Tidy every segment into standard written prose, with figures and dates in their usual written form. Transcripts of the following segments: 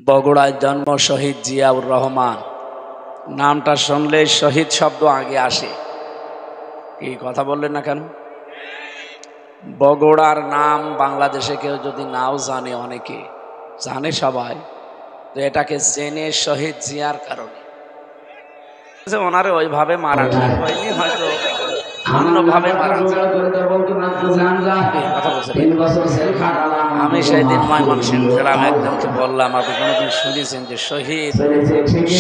বগুড়ায় জন্ম শহীদ জিয়াউর রহমান। নামটা শুনলে শহীদ শব্দ আগে আসে। কি কথা বললেন না কেন? বগুড়ার নাম বাংলাদেশে কেউ যদি নাও জানে, অনেকে জানে, সবাই তো এটাকে চেনে শহীদ জিয়ার কারণে। ওনারে ওইভাবে মারা ঠিক হয়নি, হয়তো অন্যভাবে মারা। আমি সেই দিন ময়মনসিংহ জেলাম, একজনকে বললাম, আপনি কোনোদিন শুনেছেন যে শহীদ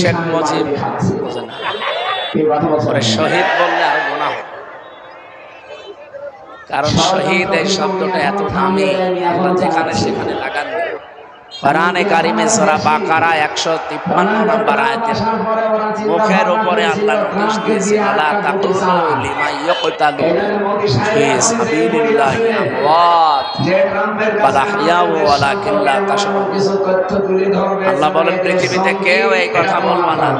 শেখ মুজিব? শহীদ বললে আরো গোনা হবে, কারণ শহীদ এই শব্দটা এত দামি, আল্লাহ যেখানে সেখানে লাগান। কোরআনে কারিমে সূরা বাকারা 153 নম্বর আয়াতের মুখের উপরে আল্লাহ নোটিশ দিয়েছে, আলা তাকুলু লিমা ইয়াকতালু ফি সাবিলিল্লাহি আমওয়াত বাল আহইয়াউ ওয়ালাকিন লা তাশউরুন। আল্লাহ বলেন, পৃথিবীতে কেউ এই কথা বলবে না,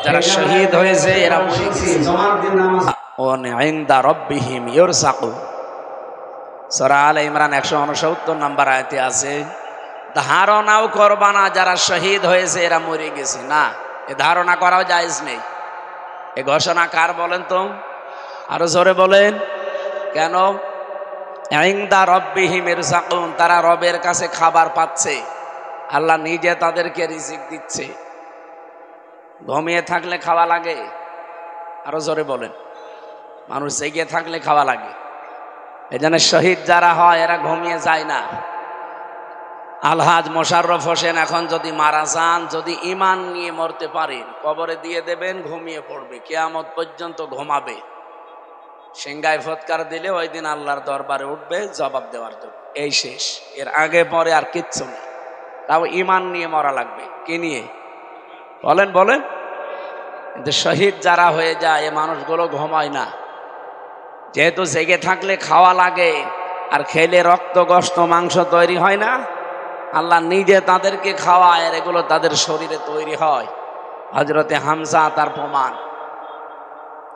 যারা শহীদ হয়েছে এরা মরে গেছে, ইনদা রাব্বিহিম ইরসাকুন। সূরা আলে ইমরান 169 নম্বর আয়াতে আছে, ধারণাও করবা না যারা শহীদ হয়েছে এরা মরে গেছে। না, এ ধারণা করাও জায়েজ নেই। এ ঘোষণা কার বলেন তো? আরো জোরে বলেন। কেন? ইনদা রাব্বিহিম ইরসাকুন, তারা রবের কাছে খাবার পাচ্ছে, আল্লাহ নিজে তাদেরকে রিজিক দিচ্ছে। ঘুমিয়ে থাকলে খাওয়া লাগে? আরো জোরে বলেন। মানুষ জেগে থাকলে খাওয়া লাগে। এজন্য শহীদ যারা হয় এরা ঘুমিয়ে যায় না। আলহাজ মোশাররফ হোসেন এখন যদি মারা যান, যদি ঈমান নিয়ে মরতে পারেন, কবরে দিয়ে দেবেন, ঘুমিয়ে পড়বে, কিয়ামত পর্যন্ত ঘুমাবে। সিংগায় ফৎকার দিলে ওই দিন আল্লাহর দরবারে উঠবে জবাব দেওয়ার জন্য। এই শেষ, এর আগে পরে আর কিচ্ছু নেই। তাও ঈমান নিয়ে মরা লাগবে। কি নিয়ে বলেন বলেন? কিন্তু শহীদ যারা হয়ে যায় এ মানুষগুলো ঘুমায় না, যেহেতু জেগে থাকলে খাওয়া লাগে, আর খেলে রক্ত গোশত মাংস তৈরি হয় না, আল্লাহ নিজে তাদেরকে খাওয়ায়, আর এগুলো তাদের শরীরে তৈরি হয়। হযরতে হামজা তার প্রমাণ।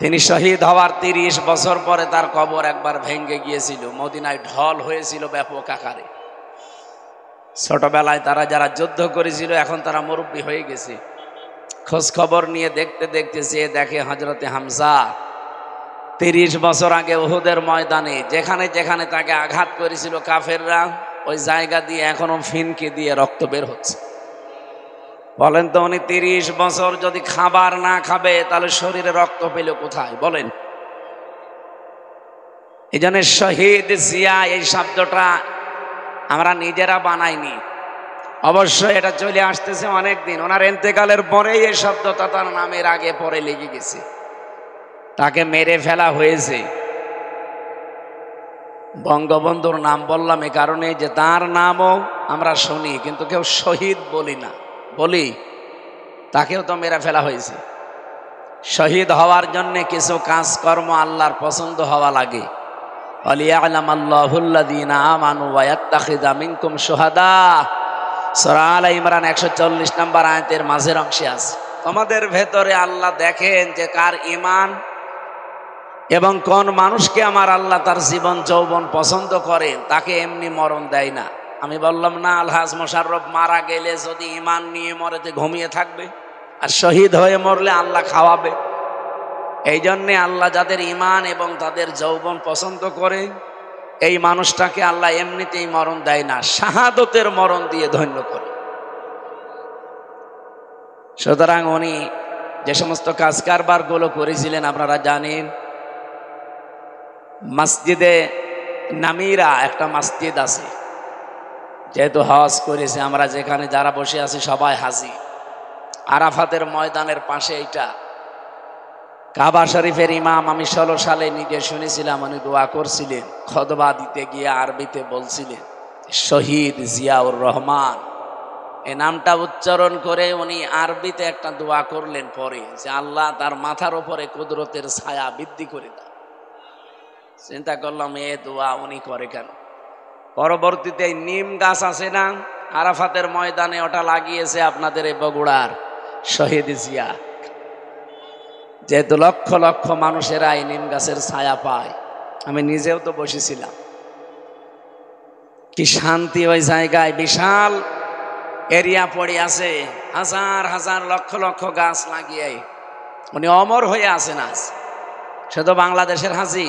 তিনি শহীদ হওয়ার 30 বছর পরে তার কবর একবার ভেঙে গিয়েছিল, মদিনায় ঢল হয়েছিল ব্যাপক আকারে। ছোটবেলায় তারা যারা যুদ্ধ করেছিল এখন তারা মুরব্বী হয়ে গেছে, খোঁজ খবর নিয়ে দেখতে দেখতে যেয়ে দেখে হযরতে হামজা 30 বছর আগে উহুদের ময়দানে যেখানে যেখানে তাকে আঘাত করেছিল কাফেররা, ওই জায়গা দিয়ে এখনো ফিনকে দিয়ে রক্ত বের হচ্ছে। বলেন তো, উনি 30 বছর যদি খাবার না খাবে তাহলে শরীরে রক্ত পেল কোথায়? বলেন। এই জন্য শহীদ জিয়া এই শব্দটা আমরা নিজেরা বানাইনি, অবশ্যই এটা চলে আসতেছে অনেক দিন। ওনার ইন্তেকালের পরেই এই শব্দটা তার নামের আগে পরে লেগে গেছে। তাকে মেরে ফেলা হয়েছে। বঙ্গবন্ধুর নাম বললাম এ কারণে যে তার নামও আমরা শুনি, কিন্তু কেউ শহীদ বলি না। বলি তাকেও তো মেরে ফেলা হয়েছে। শহীদ হওয়ার জন্য কিছু কাজকর্ম আল্লাহর পছন্দ হওয়া লাগে। ওয়ালিয়ালামাল্লাহুল্লাযীনা আমানু ওয়া ইয়াত্তাখিযা মিনকুম শুহাদা, সূরা আলে ইমরান 140 নম্বর আয়াতের মাঝের অংশে আছে। তোমাদের ভেতরে আল্লাহ দেখেন যে কার ঈমান এবং কোন মানুষকে আমার আল্লাহ তার জীবন যৌবন পছন্দ করেন, তাকে এমনি মরণ দেয় না। আমি বললাম না, আলহাজ মোশাররফ মারা গেলে যদি ঈমান নিয়ে মরে তো ঘুমিয়ে থাকবে, আর শহীদ হয়ে মরলে আল্লাহ খাওয়াবে। এই জন্যে আল্লাহ যাদের ঈমান এবং তাদের যৌবন পছন্দ করে, এই মানুষটাকে আল্লাহ এমনিতেই মরণ দেয় না, শাহাদতের মরণ দিয়ে ধন্য করে। সুতরাং উনি যে সমস্ত কাজ কারবার গুলো করেছিলেন আপনারা জানেন। মসজিদে নামিরা একটা মসজিদ আছে, যেহেতু হজ করেছে, আমরা যেখানে যারা বসে আছি সবাই হাজি। আরাফাতের ময়দানের পাশে এইটা কাবা শরীফের ইমাম। আমি 16 সালে নিজে শুনেছিলাম, উনি দোয়া করছিলেন, খুতবা দিতে গিয়ে আরবিতে বলছিলেন শহীদ জিয়াউর রহমান। এই নামটা উচ্চারণ করে উনি আরবিতে একটা দোয়া করলেন পরে, যে আল্লাহ তার মাথার উপরে কুদরতের ছায়া বৃদ্ধি করে দেয়। চিন্তা করলাম এ দোয়া উনি করে কেন? পরবর্তীতে নিম গাছ আছে না আরাফাতের ময়দানে, ওটা লাগিয়েছে আপনাদের এই বগুড়ার শহীদ জিয়া। যেহেতু লক্ষ লক্ষ মানুষেরা এই নিম গাছের ছায়া পায়, আমি নিজেও তো বসেছিলাম। কি শান্তি ওই জায়গায়! বিশাল এরিয়া পড়ে আছে, হাজার হাজার লক্ষ লক্ষ গাছ লাগিয়ে উনি অমর হয়ে আছেন। আজ শুধু বাংলাদেশের হাজি,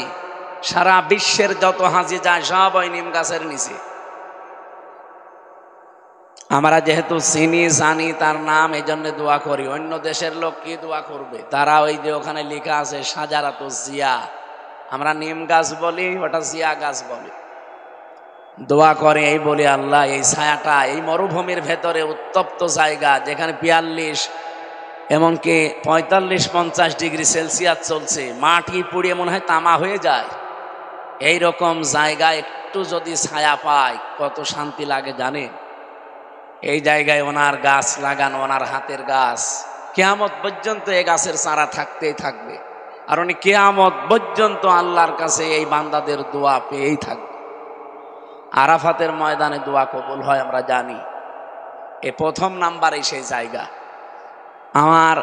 সারা বিশ্বের যত হাজি যায় সব ওই নিম গাছের নিচে। আমরা যেহেতু চিনি জানি তার নাম, এই জন্য দোয়া করি। অন্য দেশের লোক কি দোয়া করবে? তারা ওই যে ওখানে লেখা আছে সাজারাত জিয়া, আমরা নিম গাছ বলি, ওটা জিয়া গাছ বলি। দোয়া করে এই বলি, আল্লাহ এই ছায়াটা, এই মরুভূমির ভেতরে উত্তপ্ত জায়গা যেখানে 42 এমনকি 45-50 ডিগ্রি সেলসিয়াস চলছে, মাটি পুড়িয়ে মনে হয় তামা হয়ে যায়, এই রকম জায়গায় একটু যদি ছায়া পায় কত শান্তি লাগে জানেন? এই জায়গায় ওনার গাছ লাগানো, ওনার হাতের গাছ, কিয়ামত পর্যন্ত এই গাছের চারা থাকতেই থাকবে। আর উনি কিয়ামত পর্যন্ত আল্লাহর কাছে এই বান্দাদের দোয়া পেয়েই থাকবে। আরাফাতের ময়দানে দোয়া কবুল হয় আমরা জানি। এ প্রথম নাম্বারে সেই জায়গা। আমার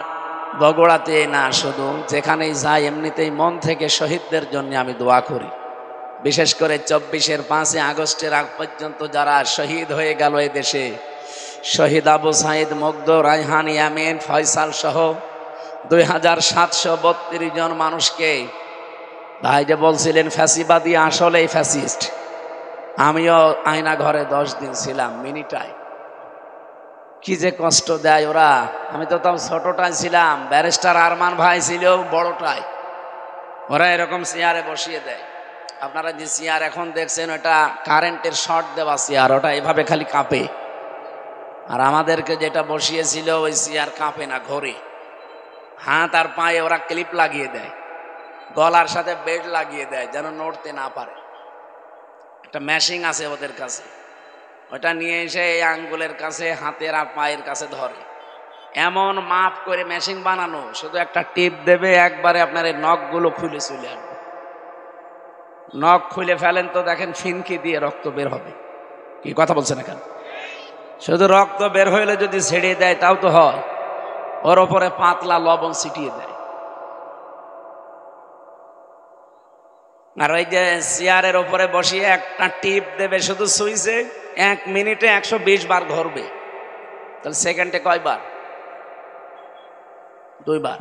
বগুড়াতে না, শুধু যেখানেই যাই এমনিতেই মন থেকে শহীদদের জন্য আমি দোয়া করি। বিশেষ করে 24-এর 5 আগস্টের আগ পর্যন্ত যারা শহীদ হয়ে গেল এ দেশে, শহীদ আবু সাইদ, মুগ্ধ, রায়হান, ইয়ামিন, ফয়সাল সহ 2732 জন মানুষকে, ভাই যে বলছিলেন ফ্যাসিবাদী, আসলেই ফ্যাসিস্ট। আমিও আয়না ঘরে 10 দিন ছিলাম, মিনিটায় কি যে কষ্ট দেয় ওরা। আমি তো তাও ছোটটাই ছিলাম, ব্যারিস্টার আরমান ভাই ছিল বড়টাই। ওরা এরকম চেয়ারে বসিয়ে দেয়। আপনারা যে চেয়ার এখন দেখছেন ওটা কারেন্টের শর্ট দেওয়া চেয়ার, ওটা এভাবে খালি কাঁপে। আর আমাদেরকে যেটা বসিয়েছিল ওই চেয়ার কাঁপে না, ঘোরে। হাত আর পায়ে ওরা ক্লিপ লাগিয়ে দেয়, গলার সাথে বেল্ট লাগিয়ে দেয় যেন নড়তে না পারে। একটা মেশিন আছে ওদের কাছে, ওটা নিয়ে এসে এই আঙ্গুলের কাছে, হাতের আর পায়ের কাছে ধরে। এমন মাপ করে মেশিন বানানো, শুধু একটা টিপ দেবে, একবারে আপনার এই নখগুলো খুলে চলে আসবে। নখ খুলে ফেলেন তো দেখেন ফিনকি দিয়ে রক্ত বের হবে। কি কথা বলছেন এখানে? শুধু রক্ত বের হইলে যদি ছেড়ে দেয় তাও তো হয়, ওর ওপরে পাতলা লবণ ছিটিয়ে দেয়। আর ওই যে চেয়ারের ওপরে বসিয়ে একটা টিপ দেবে শুধু সুইচে, 1 মিনিটে 120 বার ঘুরবে। তাহলে সেকেন্ডে কয়বার? 2 বার।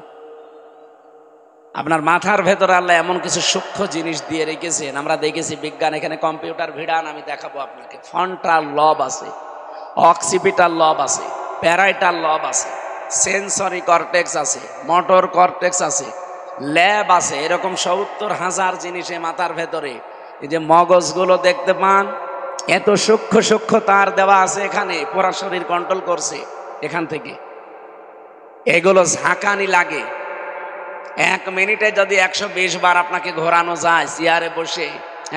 আপনার মাথার ভেতরে আল্লাহ এমন কিছু সূক্ষ্ম জিনিস দিয়ে রেখেছেন, আমরা দেখেছি বিজ্ঞান। এখানে কম্পিউটার ভিড়ান, আমি দেখাবো আপনাকে। ফ্রন্টাল লব আছে, অক্সিপিটাল লব আছে, প্যারাইটাল লব আছে, সেন্সরি কর্টেক্স আছে, মোটর কর্টেক্স আছে, ল্যাব আছে। এরকম 70,000 জিনিসে মাথার ভেতরে। এই যে মগজগুলো দেখতে পান, এত সূক্ষ্ম সূক্ষ্ম তার দেওয়া আছে এখানে, পুরা শরীর কন্ট্রোল করছে এখান থেকে। এগুলো ঝাঁকানি লাগে। 1 মিনিটে যদি 120 বার আপনাকে ঘোরানো যায় চেয়ারে বসে,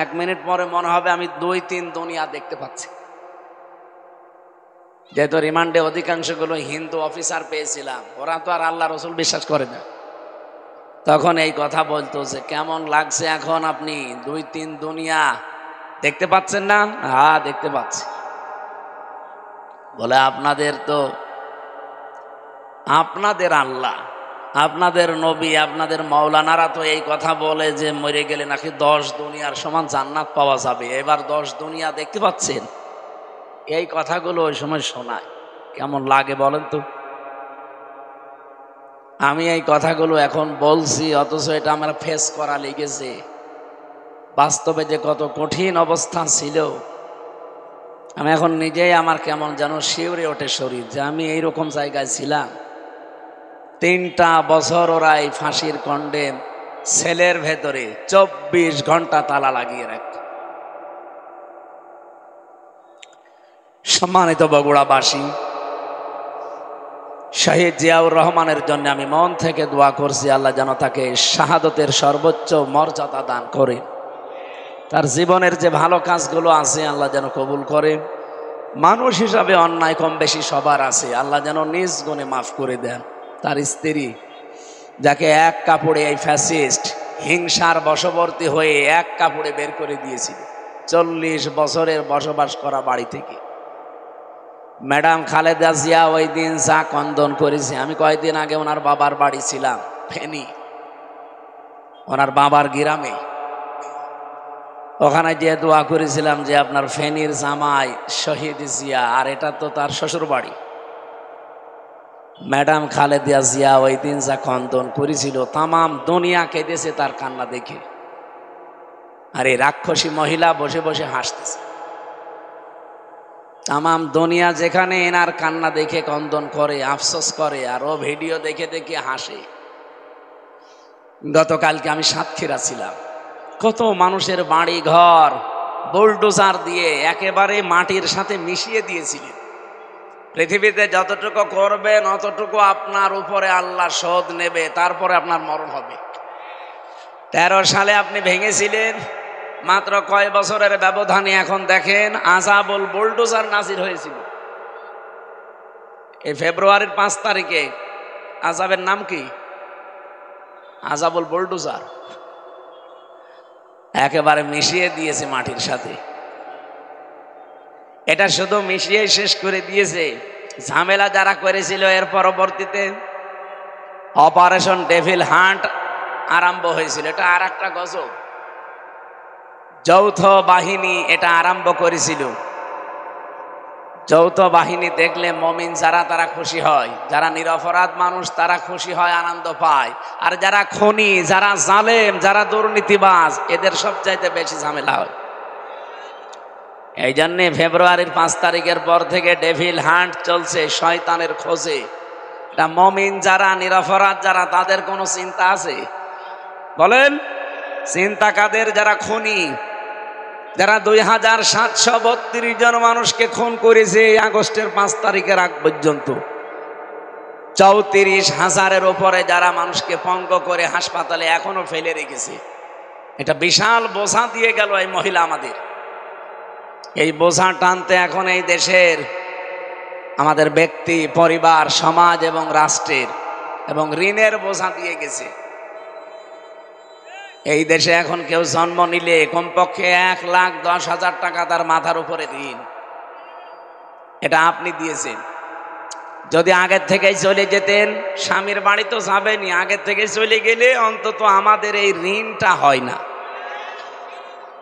1 মিনিট পরে মনে হবে আমি 2-3 দুনিয়া দেখতে পাচ্ছি। যেহেতু রিমান্ডে অধিকাংশগুলো হিন্দু অফিসার পেয়েছিলাম, ওরা তো আর আল্লাহ রসুল বিশ্বাস করে না। তখন এই কথা বলতো যে কেমন লাগছে এখন আপনি 2-3 দুনিয়া দেখতে পাচ্ছেন না? হ্যাঁ দেখতে পাচ্ছি। বলে আপনাদের তো, আপনাদের আল্লাহ, আপনাদের নবী, আপনাদের মাওলানারা তো এই কথা বলে যে মরে গেলে নাকি 10 দুনিয়ার সমান জান্নাত পাওয়া যাবে। এবার 10 দুনিয়া দেখতে পাচ্ছেন। এই কথাগুলো ওই সময় শোনায়, কেমন লাগে বলেন তো? আমি এই কথাগুলো এখন বলছি, অথচ এটা আমার ফেস করা লেগেছে। বাস্তবে যে কত কঠিন অবস্থা ছিল, আমি এখন নিজেই আমার কেমন যেন শিউরে ওঠে শরীর, যে আমি এইরকম জায়গায় ছিলাম। 3টা বছর ওরা এই ফাঁসির কন্ডেম সেলের ভেতরে 24 ঘন্টা তালা লাগিয়ে রাখত। সম্মানিত বগুড়াবাসী, শহীদ জিয়াউর রহমানের জন্য আমি মন থেকে দোয়া করছি, আল্লাহ যেন তাকে শাহাদতের সর্বোচ্চ মর্যাদা দান করে। তার জীবনের যে ভালো কাজগুলো আছে আল্লাহ যেন কবুল করে। মানুষ হিসাবে অন্যায় কম বেশি সবার আছে, আল্লাহ যেন নিজ গুণে মাফ করে দেন। তার স্ত্রী, যাকে এক কাপড়ে এই ফ্যাসিস্ট হিংসার বশবর্তী হয়ে এক কাপড়ে বের করে দিয়েছিল 40 বছরের বসবাস করা বাড়ি থেকে, ম্যাডাম খালেদা জিয়া ওই দিন যা কন্দন করেছে। আমি কয়েকদিন আগে ওনার বাবার বাড়ি ছিলাম, ফেনী, ওনার বাবার গ্রামে। ওখানে যে দোয়া করেছিলাম যে আপনার ফেনীর জামাই শহীদ জিয়া, আর এটা তো তার শ্বশুর বাড়ি, ম্যাডাম খালেদা জিয়া ওই দিন যা খন্দন করেছিল তামাম দুনিয়া কেঁদেছে তার কান্না দেখে। আর এই রাক্ষসী মহিলা বসে বসে হাসতেছে। তামাম দুনিয়া যেখানে এনার কান্না দেখে কন্দন করে, আফসোস করে, আর ও ভিডিও দেখে দেখে হাসে। গতকালকে আমি সাতক্ষীরা ছিলাম, কত মানুষের বাড়ি ঘর বুলডোজার দিয়ে একেবারে মাটির সাথে মিশিয়ে দিয়েছিলেন। পৃথিবীতে যতটুকু করবেন অতটুকু আপনার উপরে আল্লাহ শোধ নেবে, তারপরে আপনার মরণ হবে। 13 সালে আপনি ভেঙেছিলেন, মাত্র কয় বছরের ব্যবধানে এখন দেখেন আযাবুল বুলডোজার নাজির হয়েছিল। এই ফেব্রুয়ারির 5 তারিখে আযাবের নাম কি? আযাবুল বুলডোজার। একেবারে মিশিয়ে দিয়েছে মাটির সাথে। এটা শুধু মিশিয়ে শেষ করে দিয়েছে, ঝামেলা যারা করেছিল এর পরবর্তীতে অপারেশন ডেভিল হান্ট আরম্ভ হয়েছিল। এটা আর একটা গজব। যৌথ বাহিনী এটা আরম্ভ করেছিল। যৌথ বাহিনী দেখলে মুমিন যারা তারা খুশি হয়, যারা নিরপরাধ মানুষ তারা খুশি হয়, আনন্দ পায়। আর যারা খুনি, যারা জালেম, যারা দুর্নীতিবাজ, এদের সবচাইতে বেশি ঝামেলা হয়। এই জন্যে ফেব্রুয়ারির 5 তারিখের পর থেকে ডেভিল হান্ট চলছে, শয়তানের খোঁজে। এটা মুমিন যারা, নিরপরাধ যারা, তাদের কোনো চিন্তা আছে? বলেন, চিন্তা কাদের? যারা খুনি, যারা 2732 জন মানুষকে খুন করেছে আগস্টের 5 তারিখের আগ পর্যন্ত। 34,000-এর উপরে যারা মানুষকে পঙ্গ করে হাসপাতালে এখনো ফেলে রেখেছে। এটা বিশাল বোঝা দিয়ে গেল এই মহিলা আমাদের। এই বোঝা টানতে এখন এই দেশের আমাদের ব্যক্তি, পরিবার, সমাজ এবং রাষ্ট্রের এবং ঋণের বোঝা দিয়ে গেছে। এই দেশে এখন কেউ জন্ম নিলে কমপক্ষে 1,10,000 টাকা তার মাথার উপরে ঋণ। এটা আপনি দিয়েছেন। যদি আগের থেকেই চলে যেতেন, স্বামীর বাড়ি তো যাবেনই, আগের থেকে চলে গেলে অন্তত আমাদের এই ঋণটা হয় না।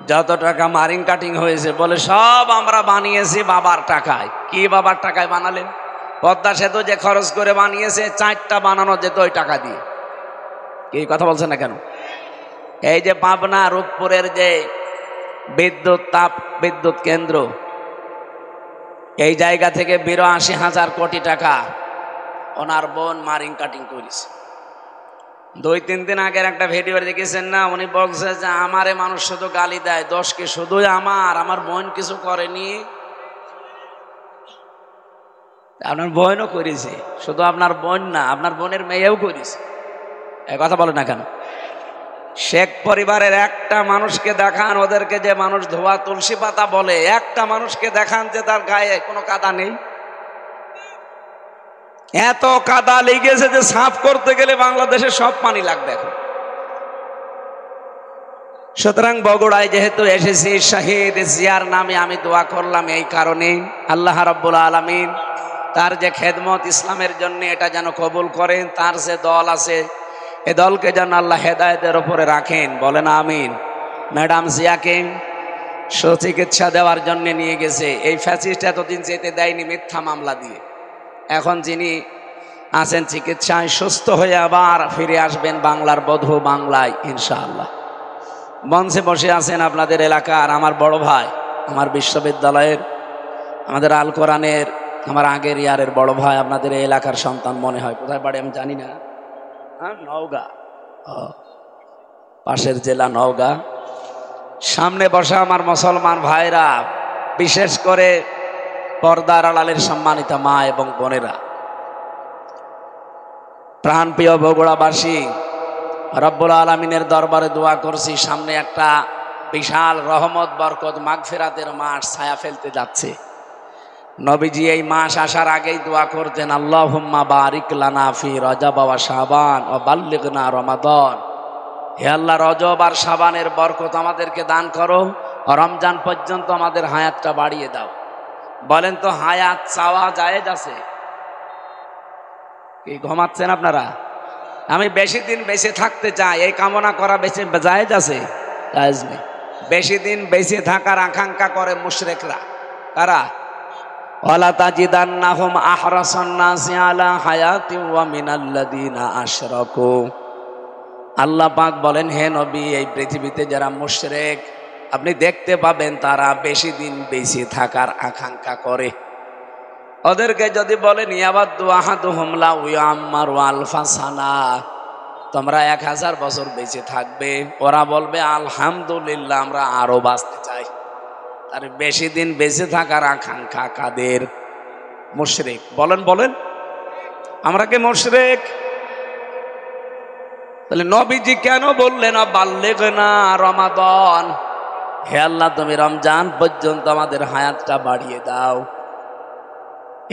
যত টাকা মারিং কাটিং হয়েছে বলে সব আমরা বানিয়েছি বাবার টাকায়। কি বাবার টাকায় বানালেন? পদ্মা সেতু যে খরচ করে বানিয়েছে, 4টা বানানো যেত ওই টাকা দিয়ে। এই কথা বলছেন না কেন? এই যে পাবনা রূপপুরের যে বিদ্যুৎ কেন্দ্র, এই জায়গা থেকে 82,000 কোটি টাকা ওনার বোন মারিং কাটিং করেছে। 2-3 দিন আগের একটা ভিডিও দেখেছেন না? উনি বলছে যে আমারে মানুষ শুধু গালি দেয়, দোষ কি শুধুই আমার বোন কিছু করেনি? আপনার বোনও করেছে, শুধু আপনার বোন না, আপনার বোনের মেয়েও করেছে। এই কথা বলে না কেন? শেখ পরিবারের একটা মানুষকে দেখান, ওদেরকে যে মানুষ ধোয়া তুলসী পাতা বলে, একটা মানুষকে দেখান যে তার গায়ে কোনো কাদা নেই। এত কাদা লেগেছে যে সাফ করতে গেলে বাংলাদেশে সব পানি লাগবে এখন। সুতরাং বগুড়ায় যেহেতু এসেছি, শহীদ জিয়ার নামে আমি দোয়া করলাম এই কারণে, আল্লাহ রাব্বুল আলামিন তার যে খেদমত ইসলামের জন্য এটা যেন কবুল করেন। তার যে দল আছে, এ দলকে যেন আল্লাহ হেদায়েতের উপরে রাখেন। বলেন আমিন। ম্যাডাম জিয়াকে সুচিকিৎসা দেওয়ার জন্য নিয়ে গেছে। এই ফ্যাসিস্ট এতদিন যেতে দেয়নি মিথ্যা মামলা দিয়ে। এখন যিনি আছেন চিকিৎসায়, সুস্থ হয়ে আবার ফিরে আসবেন বাংলার বধূ, বাংলায় ইনশাআল্লাহ। মঞ্চে বসে আছেন আপনাদের এলাকার আমার বড় ভাই, আমার বিশ্ববিদ্যালয়ের, আমাদের আল কোরআনের, আমার আগের ইয়ারের বড় ভাই, আপনাদের এই এলাকার সন্তান মনে হয়। কোথায় বাড়ি আমি জানি না। নওগাঁ, পাশের জেলা নওগাঁ। সামনে বসা আমার মুসলমান ভাইরা, বিশেষ করে পর্দার আড়ালের সম্মানিতা মা এবং বোনেরা, প্রাণপ্রিয় বগুড়াবাসী, রব্বুল আলামিনের দরবারে দোয়া করছি, সামনে একটা বিশাল রহমত, বরকত, মাগফিরাতের মাস ছায়া ফেলতে যাচ্ছে। নবীজি এই মাস আসার আগেই দোয়া করতেন, আল্লাহুম্মা বারিক লানা ফি রজব ওয়া শাবান ওয়া বাল্লিগনা রমাদান। হে আল্লাহ, রজব আর শাবানের বরকত আমাদেরকে দান করো, রমজান পর্যন্ত আমাদের হায়াতটা বাড়িয়ে দাও। বলেন তো, হায়াত চাওয়া জায়েজ আছে? কি ঘুমাচ্ছেন আপনারা? আমি বেশি দিন বেঁচে থাকতে চাই, এই কামনা করা বেঁচে জায়েজ আছে? জায়েজ নেই। বেশি দিন বেঁচে থাকার আকাঙ্ক্ষা করে মুশরিকরা। কারা? ওয়ালা তাজিদান্নাহুম আহরাসান নাসি আলা হায়াতিন ওয়া মিনাল্লাযিনা আশরাকু। আল্লাহ পাক বলেন, হে নবী, এই পৃথিবীতে যারা মুশরিক আপনি দেখতে পাবেন তারা বেশি দিন বেঁচে থাকার আকাঙ্ক্ষা করে। ওদেরকে যদি বলেন ইয়াবাদু আহাদুহুম লাউ ইয়াম্মারু আলফা সানা, তোমরা 1000 বছর বেঁচে থাকবে, ওরা বলবে আলহামদুলিল্লাহ আমরা আরো বাঁচতে চাই। তার বেশি দিন বেঁচে থাকার আকাঙ্ক্ষা কাদের? মুশরিক। বলেন বলেন, আমরা কি মুশরিক? তাহলে নবীজি কেন বললেন বাল্লিগনা রমাদান, হে আল্লাহ তুমি রমজান পর্যন্ত আমাদের হায়াতটা বাড়িয়ে দাও।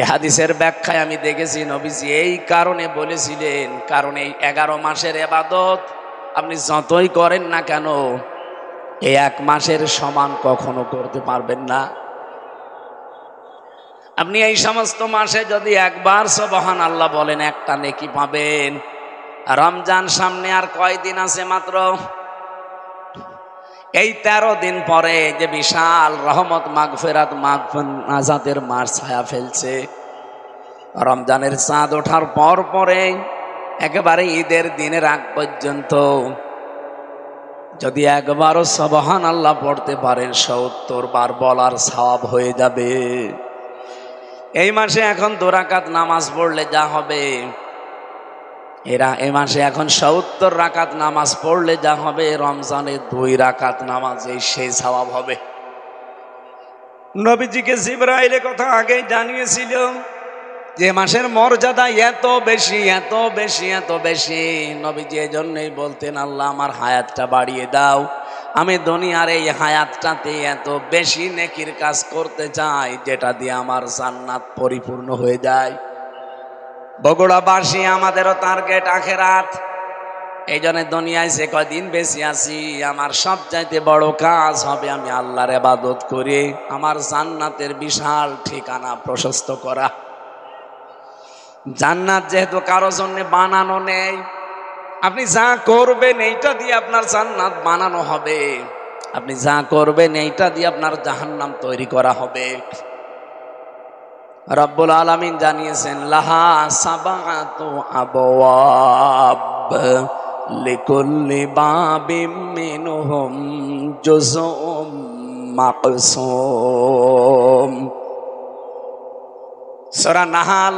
এই হাদিসের ব্যাখ্যায় আমি দেখেছি নবীজি এই কারণে বলেছিলেন, কারণ এই 11 মাসের ইবাদত আপনি যতই করেন না কেন এই 1 মাসের সমান কখনো করতে পারবেন না। আপনি এই সমস্ত মাসে যদি একবার সুবহানাল্লাহ বলেন একটা নেকি পাবেন। রমজান সামনে আর কয়দিন আছে? মাত্র এই 13 দিন পরে যে বিশাল রহমত মাগফিরাত নাজাতের মাস ছায়া ফেলছে। রমজানের চাঁদ ওঠার পর পরে একেবারে ঈদের দিনের আগ পর্যন্ত যদি একবারও সুবহানাল্লাহ পড়তে পারেন 70 বার বলার সওয়াব হয়ে যাবে। এই মাসে এখন 2 রাকাত নামাজ পড়লে যা হবে, এই মাসে এখন 70 রাকাত নামাজ পড়লে যা হবে, রমজানে 2 রাকাত নামাজে সেই সওয়াব হবে। নবীজিকে জিবরাইল কথা আগেই জানিয়েছিল যে মাসের মর্যাদা এত বেশি এত বেশি এত বেশি। নবীজি এজন্যই বলতেন আল্লাহ আমার হায়াতটা বাড়িয়ে দাও, আমি দুনিয়ার এই হায়াতটাতে এত বেশি নেকির কাজ করতে চাই যেটা দিয়ে আমার জান্নাত পরিপূর্ণ হয়ে যায়। বগুড়াবাসী আমাদেরও টার্গেট আখিরাত। এই জন্য দুনিয়ায় যে কদিন বেশি আছি আমার সবচাইতে বড় কাজ হবে আমি আল্লাহর ইবাদত করে আমার জান্নাতের বিশাল ঠিকানা প্রশস্ত করা। জান্নাত যেহেতু কারো জন্য বানানো নেই, আপনি যা করবেন এইটা দিয়ে আপনার জান্নাত বানানো হবে, আপনি যা করবেন এইটা দিয়ে আপনার জাহান্নাম তৈরি করা হবে। রব্বুল আলামিন জানিয়েছেন লাহা সাবাতু আবওয়াব লিকুল্লি বাবিম মিনহুম জুজউম মাকসুম। সূরা নাহাল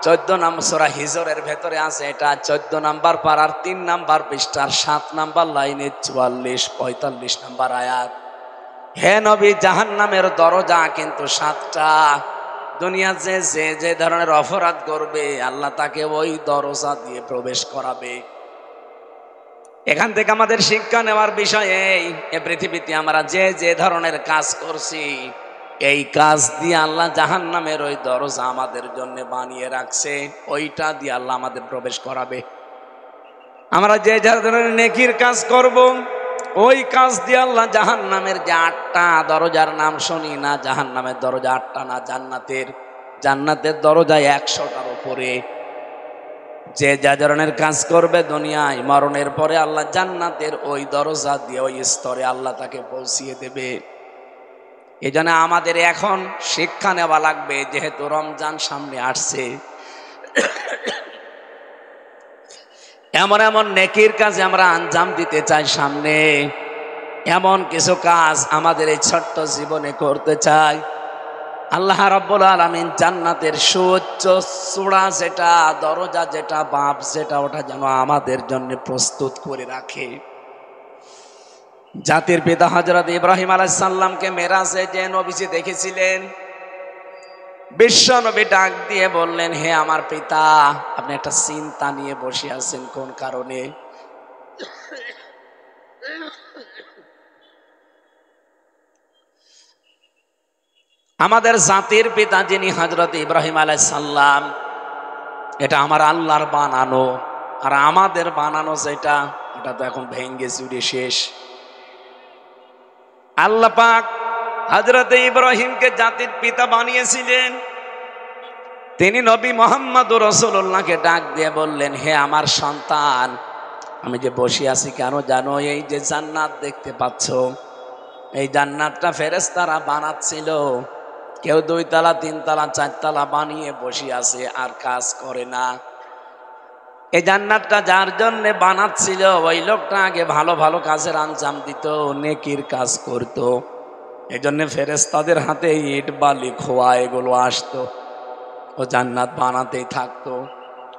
14 নম্বর, সূরা হিজরের ভেতরে আছে এটা 14 নম্বর পারার 3 নম্বর পৃষ্ঠার 7 নম্বর লাইনে 44-45 নম্বর আয়াত। হে নবী, জাহান্নামের দরজা কিন্তু 7টা। দুনিয়া যে যে ধরনের অপরাধ করবে আল্লাহ তাকে ওই দরজা দিয়ে প্রবেশ করাবে। এখান থেকে আমাদের শিক্ষা নেওয়ার বিষয় এই পৃথিবীতে আমরা যে ধরনের কাজ করছি এই কাজ দিয়ে আল্লাহ জাহান্নামের ওই দরজা আমাদের জন্য বানিয়ে রাখছে, ওইটা দিয়ে আল্লাহ আমাদের প্রবেশ করাবে। আমরা যে ধরনের নেকির কাজ করব ওই কাজ দিয়ে আল্লাহ জাহান্নামের যে 8টা দরজার নাম শুনি না, জাহান্নামের দরজা 8টা না, জান্নাতের দরজা 100টার উপরে। যে যা ধরনের কাজ করবে দুনিয়ায় মরণের পরে আল্লাহ জান্নাতের ওই দরজা দিয়ে ওই স্তরে আল্লাহ তাকে পৌঁছিয়ে দেবে। এই জন্য আমাদের এখন শিক্ষা নেওয়া লাগবে, যেহেতু রমজান সামনে আসছে, এমন এমন নেকির কাজে আমরা আঞ্জাম দিতে চাই সামনে, এমন কিছু কাজ আমাদের এই ছোট্ট জীবনে করতে চাই। আল্লাহ রাব্বুল আলামিন জান্নাতের সুউচ্চ চূড়া যেটা, দরজা যেটা, বাপ যেটা, ওটা যেন আমাদের জন্য প্রস্তুত করে রাখে। জাতির পিতা হযরত ইব্রাহিম আলাইহিস সালামকে মেরাজে যে নবীজি দেখেছিলেন, বিশ্ব নবী ডাক দিয়ে বললেন, হে আমার পিতা, আপনি একটা চিন্তা নিয়ে বসে আছেন কোন কারণে? আমাদের জাতির পিতা যিনি হযরত ইব্রাহিম আলাইহিস সালাম, এটা আমার আল্লাহর বানানো, আর আমাদের বানানো যেটা ওটা তো এখন ভেঙে চুরে শেষ। আল্লাহ পাক হযরত ইব্রাহিমকে জাতির পিতা বানিয়েছিলেন। তিনি নবী মুহাম্মদুর রাসূলুল্লাহকে ডাক দিয়ে বললেন, হে আমার সন্তান, আমি যে বসে আছি কেন জানো? এই যে জান্নাত দেখতে পাচ্ছ, এই জান্নাতটা ফেরেশতারা বানাচ্ছিল। কেউ 2 তলা 3 তলা 4 তলা বানিয়ে বসে আছে আর কাজ করে না। এই জান্নাতটা যার জন্য বানাচ্ছিল ওই লোকটা আগে ভালো ভালো কাজের আঞ্জাম দিত, নেকির কাজ করত। এই জন্য ফেরেশতাদের হাতে ইট বালি খোয়া এগুলো আসতো, ও জান্নাত বানাতেই থাকতো।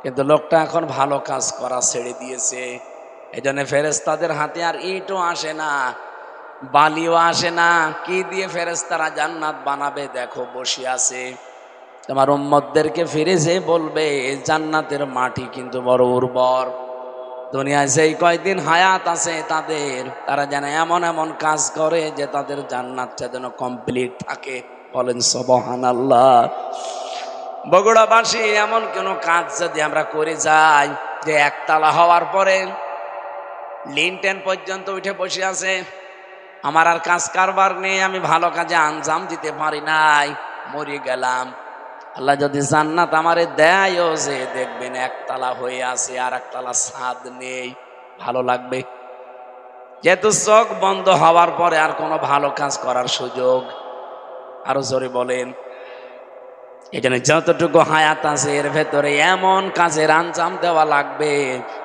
কিন্তু লোকটা এখন ভালো কাজ করা ছেড়ে দিয়েছে। এই জন্য ফেরেশতাদের হাতে আর ইটও আসে না, বালিও আসে না। কি দিয়ে ফেরেশতারা জান্নাত বানাবে? দেখো বসে আছে। তোমার উম্মতদেরকে ফিরে যে বলবে জান্নাতের মাটি কিন্তু বড় উর্বর। দুনিয়ায় যেই কয়দিন হায়াত আছে তাদের, তারা যেন এমন এমন কাজ করে যে তাদের জান্নাতটা যেন কমপ্লিট থাকে। বলেন সুবহানাল্লাহ। বগুড়াবাসী এমন কোন কাজ যদি আমরা করে যাই যে একতলা হওয়ার পরে লিনটেন পর্যন্ত উঠে বসে আছে, আমার আর কাজ কারবার নেই, আমি ভালো কাজে আঞ্জাম দিতে পারি নাই, মরে গেলাম। আল্লাহ যদি জান্নাত আমারে দেয়ও, যে দেখবেন একতলা হয়ে আছে আর একতলা ছাদ নেই, ভালো লাগবে? যেহেতু চোখ বন্ধ হওয়ার পরে আর কোনো ভালো কাজ করার সুযোগ, আরো জোরে বলেন। এই জন্য যতটুকু হায়াত আছে এর ভেতরে এমন কাজের আঞ্জাম দেওয়া লাগবে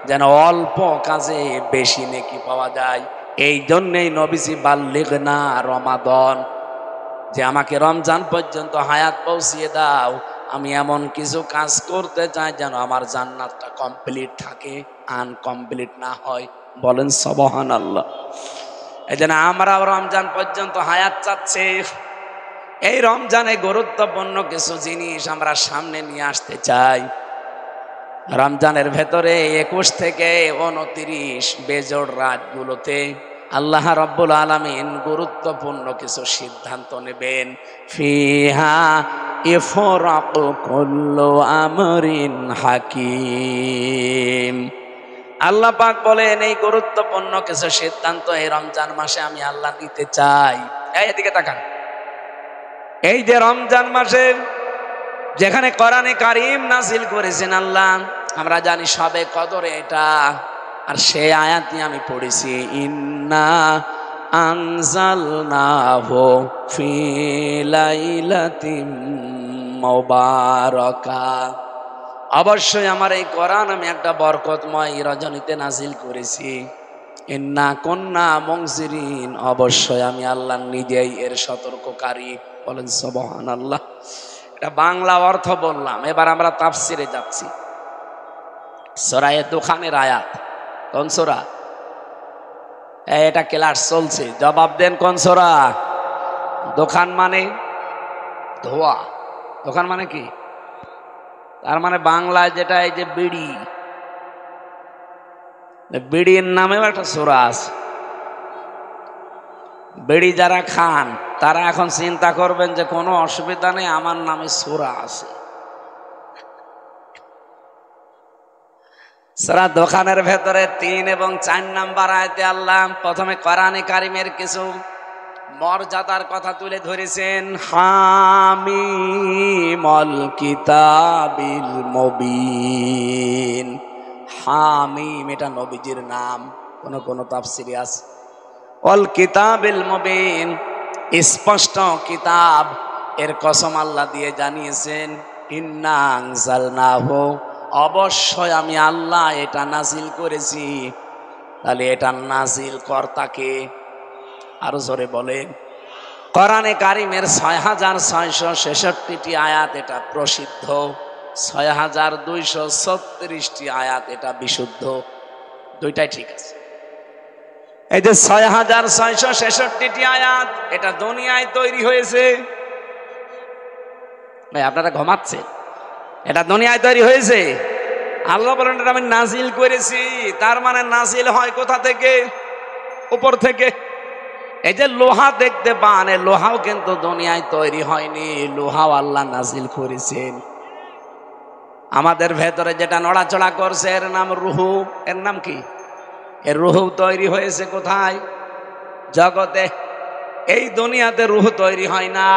যেন অল্প কাজে বেশি নেকি পাওয়া যায়। এই জন্যেই নবীজি বাল্লিগনা রমাদান, যে আমাকে রমজান পর্যন্ত হায়াত পৌঁছিয়ে দাও, আমি এমন কিছু কাজ করতে চাই যেন আমার জান্নাতটা কমপ্লিট থাকে, আনকমপ্লিট না হয়। বলেন সুবহানাল্লাহ। এই জন্য আমরাও রমজান পর্যন্ত হায়াত চাচ্ছি। এই রমজানে গুরুত্বপূর্ণ কিছু জিনিস আমরা সামনে নিয়ে আসতে চাই। রমজানের ভেতরে 21 থেকে 29 বেজোড় রাতগুলোতে আল্লাহ রাব্বুল আলামিন গুরুত্বপূর্ণ কিছু সিদ্ধান্ত নেবেন। ফিহা ইফরাকু কুল্লু আমরিন হাকিম। আল্লাহ পাক বলেন এই গুরুত্বপূর্ণ কিছু সিদ্ধান্ত এই রমজান মাসে আমি আল্লাহ নিতে চাই। এদিকে তাকান। এই যে রমজান মাসে যেখানে কোরআনে কারীম নাজিল করেছেন আল্লাহ, আমরা জানি সবে কদরে এটা, আর সেই আয়াতই আমি পড়েছি, ইন্না আনজালনাহু ফি লাইলাতিন মুবারাকাহ। অবশ্যই আমার এই কোরআন আমি একটা বরকতময় রজনীতে নাজিল করেছি। ইন্না কুন্না মুনজিরিন, অবশ্যই আমি আল্লাহ নিজেই এর সতর্ককারী। বলেন সুবহানাল্লাহ। এটা বাংলা অর্থ বললাম, এবার আমরা তাফসিরে যাচ্ছি। সূরা দুখানের আয়াত। কোন সূরা? এটা ক্লাস চলছে, জবাব দেন কোন সূরা? দোকান মানে ধোয়া। দোকান মানে কি? তার মানে বাংলায় যেটা, এই যে বিড়ি, বিড়ির নামেও একটা সূরা আছে। বিড়ি যারা খান তারা এখন চিন্তা করবেন যে কোনো অসুবিধা নেই, আমার নামে সূরা আছে। সূরা দোকানের ভেতরে 3 এবং 4 নাম্বার আয়াতে আল্লাহ প্রথমে কোরআনে কারীমের কিছু মর্যাদার কথা তুলে ধরেছেন। হামিমুল কিতাবিল মুবিন। হামিম এটা নবীজির নাম, কোন তাফসীরে আছে। অল কিতাবিল মুবিন, স্পষ্ট কিতাব, এর কসম আল্লাহ দিয়ে জানিয়েছেন ইন্না আনজালনাহু, অবশ্যই আমি আল্লাহ এটা নাজিল করেছি। তাহলে এটা নাজিল কর্তাকে? আরো জোরে বলেন। কোরআনে কারীমের 6666টি আয়াত এটা প্রসিদ্ধ, 6236টি আয়াত এটা বিশুদ্ধ। দুইটাই ঠিক আছে। এই যে 6666টি আয়াত এটা দুনিয়ায় তৈরি হয়েছে। ভাই আপনারা ঘুমাচ্ছেন? এটা দুনিয়ায় তৈরি হয়েছে। আল্লাহ বলেন এটা আমি নাজিল করেছি। তার মানে নাজিল হয় কোথা থেকে? উপর থেকে। এই যে লোহা দেখতে পান, এই লোহাও কিন্তু দুনিয়ায় তৈরি হয়নি, লোহাও আল্লাহ নাজিল করেছেন। আমাদের ভেতরে যেটা নড়াচড়া করছে এর নাম রুহু। এর নাম কি? এর রুহু তৈরি হয়েছে কোথায়? জগতে। এই দুনিয়াতে রুহু তৈরি হয় না।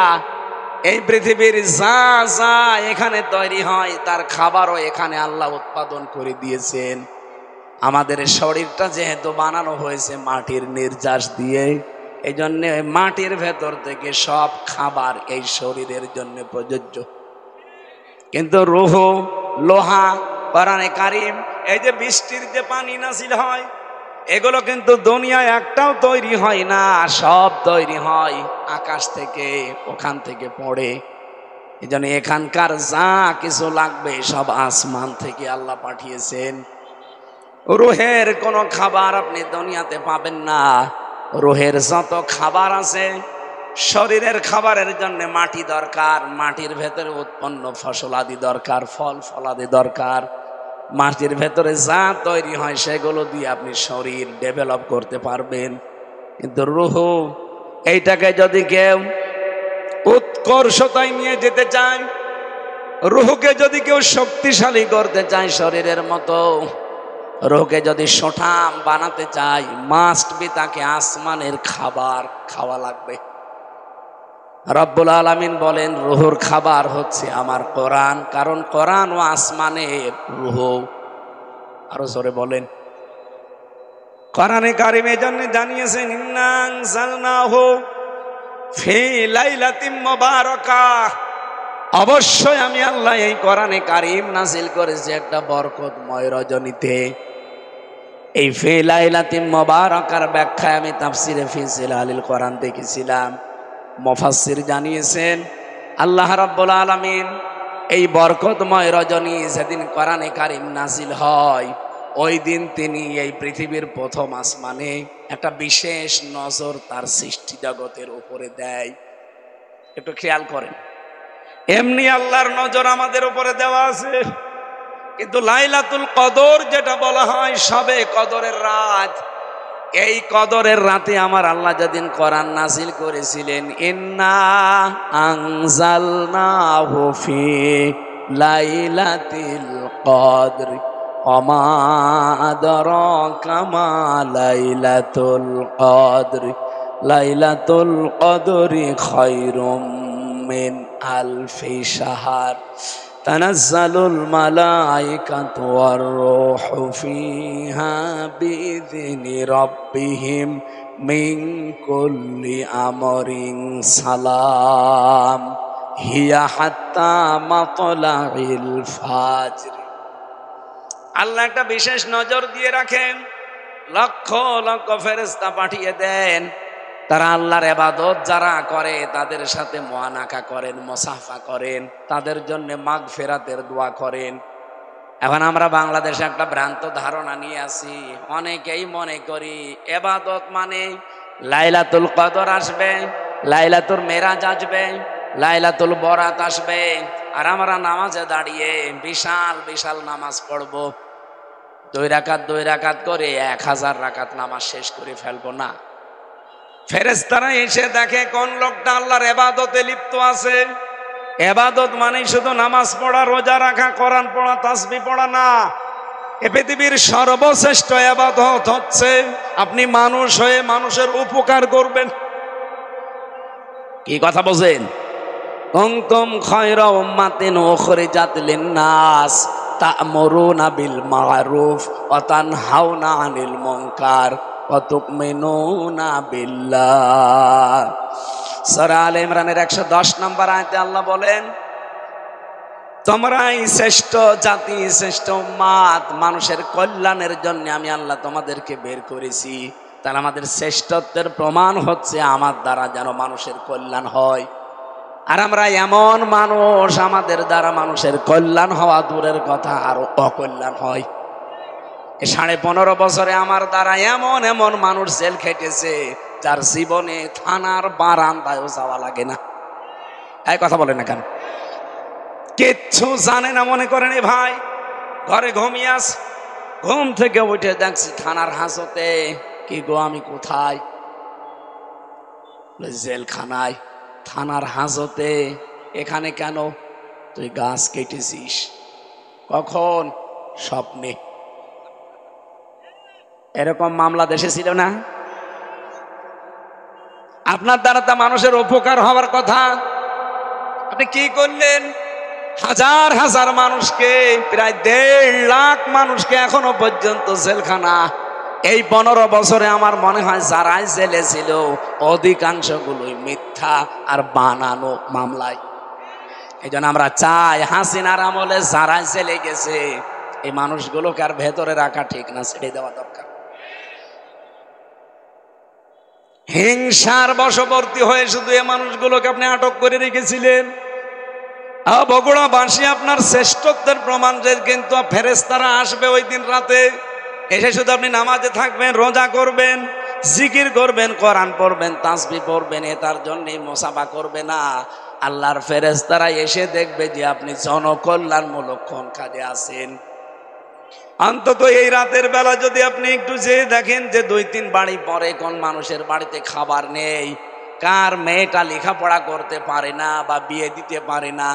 এই পৃথিবীর যা যা এখানে তৈরি হয় তার খাবারও এখানে আল্লাহ উৎপাদন করে দিয়েছেন। আমাদের শরীরটা যেহেতু বানানো হয়েছে মাটির নির্যাস দিয়ে, এই জন্য মাটির ভেতর থেকে সব খাবার এই শরীরের জন্য প্রযোজ্য। কিন্তু রূহ, লোহা, কোরআনে কারীম, এই যে বৃষ্টির যে পানি নাজিল হয়, এগুলো কিন্তু দুনিয়ায় একটাও তৈরি হয় না, সব তৈরি হয় আকাশ থেকে, ওখান থেকে পড়ে। এই জন্য এখানকার যা কিছু লাগবে সব আসমান থেকে আল্লাহ পাঠিয়েছেন। রুহের কোনো খাবার আপনি দুনিয়াতে পাবেন না। রুহের যত খাবার আছে, শরীরের খাবারের জন্য মাটি দরকার, মাটির ভেতরে উৎপন্ন ফসল আদি দরকার, ফল ফলাদি দরকার। মাটির ভেতরে যা তৈরি হয় সেগুলো দিয়ে আপনি শরীর ডেভেলপ করতে পারবেন। কিন্তু রূহ, এইটাকে যদি কেউ উৎকর্ষতায় নিয়ে যেতে চায়, রূহকে যদি কেউ শক্তিশালী করতে চায় শরীরের মতো, রূহকে যদি সঠাম বানাতে চায়, মাস্ট বি তাকে আসমানের খাবার খাওয়া লাগবে। রব্বুল আলামিন বলেন রূহুর খাবার হচ্ছে আমার কোরআন, কারণ কোরআন ও আসমানের রূহ। আরো জোরে বলেন। কোরআনে কারীমে জন্য জানিয়েছেন ইন্না আনজালনাহু ফি লাইলাতিন মুবারাকাহ, অবশ্যই আমি আল্লাহ এই কোরআনে কারীম নাজিল করেছি একটা বরকতময় রজনীতে। এই ফি লাইলাতিন মুবারাকার ব্যাখ্যা আমি তাফসিরে ফি জিলালিল কোরআন দেখেছিলাম। মুফাসসির জানিয়েছেন আল্লাহ রাব্বুল আলামিন এই বরকতময় রজনী যেদিন কোরআনে কারীম নাজিল হয়, ওই দিন তিনি এই পৃথিবীর প্রথম আসমানে একটা বিশেষ নজর তার সৃষ্টি জগতের উপরে দেয়। একটু খেয়াল করেন, এমনি আল্লাহর নজর আমাদের উপরে দেওয়া আছে, কিন্তু লাইলাতুল কদর যেটা বলা হয় সবে কদরের রাত, এই কদরের রাতে আমার আল্লাহ যেদিন কোরআন নাজিল করেছিলেন, ইন্না আনজালনাহু ফি লাইলাতিল কদর ওমা আদরাকা মা লাইলাতুল কদর লাইলাতুল কদরি খায়রুম মিন আলফি শাহর তানাজ্জালুল মালাইকাতু ওয়ার রূহু ফিহা বিইذনি রাব্বিহিম মিন কুল্লি আমরিন সালাম হিয়া হাত্তা মাতলাইল ফাজর। আল্লাহ একটা বিশেষ নজর দিয়ে রাখেন, লক্ষ লক্ষ ফেরেশতা পাঠিয়ে দেন, তারা আল্লাহর ইবাদত যারা করে তাদের সাথে মুআনাকা করেন, মুসাফা করেন, তাদের জন্য মাগফিরাতের দোয়া করেন। এখন আমরা বাংলাদেশে একটা ভ্রান্ত ধারণা নিয়ে আসি, অনেকেই মনে করি ইবাদত মানে লাইলাতুল কদর আসবে, লাইলাতুল মেরাজ আসবে, লাইলাতুল বরাত আসবে, আর আমরা নামাজে দাঁড়িয়ে বিশাল বিশাল নামাজ পড়বো, 2 রাকাত করে 1000 রাকাত নামাজ শেষ করে ফেলবো না। ফেরেশতারা এসে দেখে কোন লোকটা আল্লাহর ইবাদতে লিপ্ত আছে। ইবাদত মানে শুধু নামাজ পড়া, রোজা রাখা, কোরআন পড়া, তাসবিহ পড়া না। এ পৃথিবীর সর্বশ্রেষ্ঠ ইবাদত হচ্ছে আপনি মানুষ হয়ে মানুষের উপকার করবেন। কি কথা বলেন? কুনতুম খায়রা উম্মাতিন উখরিজাত লিন-নাস তা'মুরুনা বিল মা'রুফ ওয়া তানহাউনা আনিল মুনকার ওয়া তু'মিনুনা বিল্লাহ। সূরা আলে ইমরানের 110 নম্বর আয়াতে আল্লাহ বলেন, তোমরাই শ্রেষ্ঠ জাতি, শ্রেষ্ঠ উম্মাত, মানুষের কল্যাণের জন্য আমি আল্লাহ তোমাদেরকে বের করেছি। তাহলে আমাদের শ্রেষ্ঠত্বের প্রমাণ হচ্ছে আমার দ্বারা যেন মানুষের কল্যাণ হয়। আর আমরা এমন মানুষ, আমাদের দ্বারা মানুষের কল্যাণ হওয়া দূরের কথা আরো অকল্যাণ হয়। 15.5 বছরে আমার দ্বারা এমন এমন মানুষ জেল খেটেছে যার জীবনে থানার বারান্দায়ও যাওয়া লাগে না। এই কথা বলে না কেন? কিচ্ছু জানে না মনে করেন। ভাই ঘরে ঘুমিয়ে আস, ঘুম থেকে উঠে দেখছি থানার হাজতে। কি গো, আমি কোথায়? জেলখানায়। থানার হাজতে? এখানে কেন? তুই গাছ কেটেছিস। কখন? স্বপ্নে। এরকম মামলা দেশে ছিল না? আপনার দ্বারা তা মানুষের উপকার হওয়ার কথা, আপনি কি করলেন? হাজার হাজার মানুষকে, প্রায় 1.5 লাখ মানুষকে এখনো পর্যন্ত জেলখানা এই 15 বছরে আমার মনে হয় যারাই জেলে ছিল অধিকাংশগুলোই মিথ্যা আর বানানো মামলায়। এই জন্য আমরা চাই হাসিনার আমলে যারাই জেলে গেছে এই মানুষগুলোকে আর ভেতরে রাখা ঠিক না, ছেড়ে দেওয়া দরকার। হিংসার বশবর্তী হয়ে শুধু এই মানুষগুলোকে আপনি আটক করে রেখেছিলেন। বগুড়াবাসী আপনার শ্রেষ্ঠত্বের প্রমাণ যে কিন্তু ফেরেশতারা আসবে ওই দিন রাতে, এসে শুধু আপনি নামাজে থাকবেন, রোজা করবেন, জিকির করবেন, কোরআন পড়বেন, তাসবিহ পড়বেন, তার জন্যই মুসাফা করবে না। আল্লাহর ফেরেশতারা এসে দেখবে যে আপনি জনকল্যাণমূলক কোন কাজে আছেন। অন্তত এই রাতের বেলা যদি আপনি একটু যেয়ে দেখেন যে 2-3 বাড়ি পরে কোন মানুষের বাড়িতে খাবার নেই, কার মেয়েটা লেখাপড়া করতে পারে না বা বিয়ে দিতে পারে না,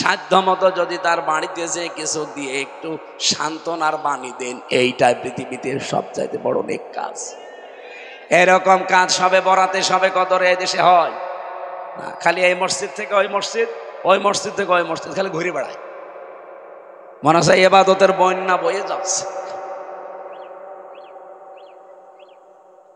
সাধ্যমতো যদি তার বাড়িতে যে কিছু দিয়ে একটু সান্ত্বনার বাণী দেন, এইটাই পৃথিবীতে সবচাইতে বড় নেক কাজ। এরকম কাজ সবে বরাতে সবে কদরে দেশে হয় না, খালি এই মসজিদ থেকে ওই মসজিদ, ওই মসজিদ থেকে ওই মসজিদ, খালি ঘুরে বেড়ায়, মনে হচ্ছে ইবাদতের বন্যা বয়ে যাচ্ছে।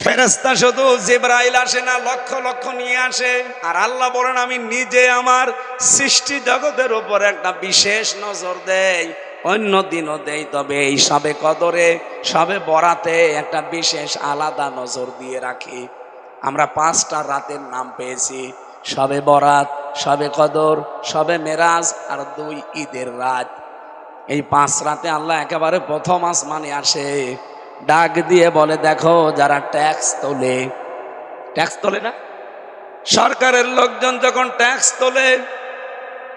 ফেরেশতা শুধু জিবরাইল আসে না, লক্ষ লক্ষ নিয়ে আসে। আর আল্লাহ বলেন আমি নিজে আমার সৃষ্টি জগতের উপর একটা বিশেষ নজর দেই, অন্য দিনও দেই, তবে এই সবে কদরে সবে বরাতে একটা বিশেষ আলাদা নজর দিয়ে রাখি। আমরা 5টা রাতের নাম পেয়েছি, সবে বরাত, সবে কদর, সবে মেরাজ আর 2 ঈদের রাত। এই 5 রাতে আল্লাহ একেবারে প্রথম আসমানে আসে, ডাক দিয়ে বলে দেখো যারা ট্যাক্স তোলে না, সরকারের লোকজন যখন ট্যাক্স তোলে,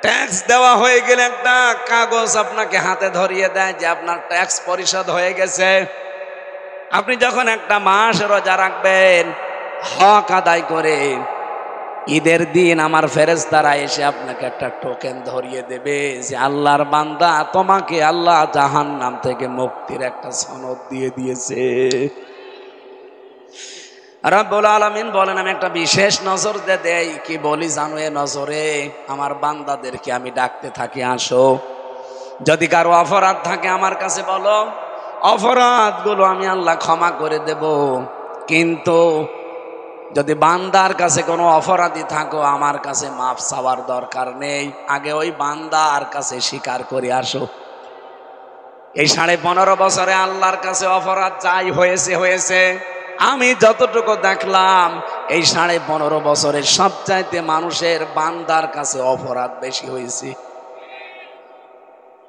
ট্যাক্স দেওয়া হয়ে গেলে একটা কাগজ আপনাকে হাতে ধরিয়ে দেয় যে আপনার ট্যাক্স পরিশোধ হয়ে গেছে। আপনি যখন একটা মাস রোজা রাখবেন, হক আদায় করে, ঈদের দিন আমার ফেরেশতারা এসে আপনাকে একটা টোকেন ধরিয়ে দেবে যে আল্লাহর বান্দা, তোমাকে আল্লাহ জাহান্নাম থেকে মুক্তির একটা সনদ দিয়ে দিয়েছে। রব্বুল আলামিন বলেন আমি একটা বিশেষ নজর দেই, কি বলি জানো? এ নজরে আমার বান্দাদেরকে আমি ডাকতে থাকি, আসো, যদি কারো অপরাধ থাকে আমার কাছে বলো, অপরাধগুলো আমি আল্লাহ ক্ষমা করে দেব। কিন্তু যদি বান্দার কাছে কোনো অপরাধী থাকো, আমার কাছে মাফ চাওয়ার দরকার নেই, আগে ওই বান্দার কাছে স্বীকার করে আসো। এই 15.5 বছরে আল্লাহর কাছে অপরাধ যাই হয়েছে, আমি যতটুকু দেখলাম এই 15.5 বছরে সবচাইতে মানুষের বান্দার কাছে অপরাধ বেশি হয়েছে।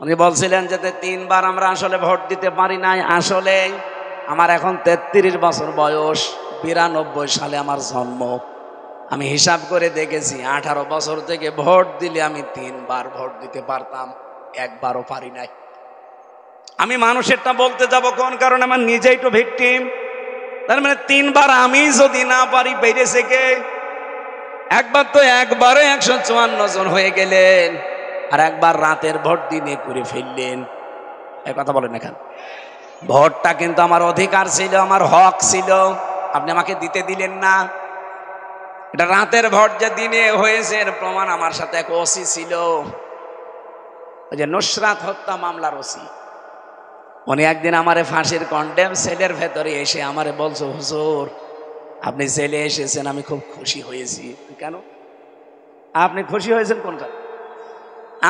উনি বলছিলেন যে 3 বার আমরা আসলে ভোট দিতে পারি নাই। আসলে আমার এখন 33 বছর বয়স, 92 সালে আমার জন্ম। আমি হিসাব করে দেখেছি 18 বছর থেকে ভোট দিলে আমি 3 বার ভোট দিতে পারতাম, একবারও পারি নাই। আমি মানুষেরটা বলতে যাব কোন কারণে? আমার নিজেই তো ভিকটিম। তার মানে 3 বার আমি যদি না পারি, বেড়েছে কে? একবার তো একবারে 154 জন হয়ে গেলেন, আর একবার রাতের ভোট দিনে করে ফেললেন। এই কথা বলেন এখানে। ভোটটা কিন্তু আমার অধিকার ছিল, আমার হক ছিল, আপনি আমাকে দিতে দিলেন না। এটা রাতের ভোট যে দিনে হয়েছে এর প্রমাণ আমার সাথে এক ওসি ছিল, ওই যে নুসরাত হত্যা মামলার ওসি। উনি একদিন আমারে ফাঁসির কন্ডেম সেলের ভেতরে এসে আমারে বলছো, হুজুর আপনি জেলে এসেছেন, আমি খুব খুশি হয়েছি। কেন আপনি খুশি হয়েছেন? কোন কারণ?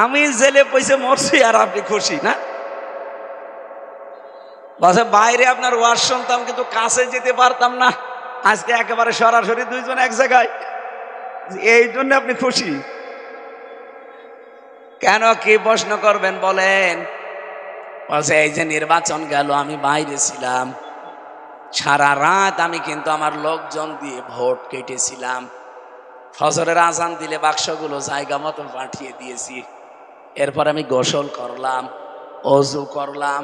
আমি জেলে পয়সা মরছি আর আপনি খুশি না? বলছে বাইরে আপনার ওয়াজ শুনতাম কিন্তু কাছে যেতে পারতাম না, আজকে একেবারে সরাসরি 2 জন এক জায়গায়, এই জন্য আপনি খুশি। কেন, কি প্রশ্ন করবেন বলেন? বলছে এই যে নির্বাচন গেল, আমি বাইরে ছিলাম, সারা রাত আমি কিন্তু আমার লোকজন দিয়ে ভোট কেটেছিলাম, ফজরের আজান দিলে বাক্সগুলো জায়গা মতো পাঠিয়ে দিয়েছি, এরপর আমি গোসল করলাম, ওযু করলাম,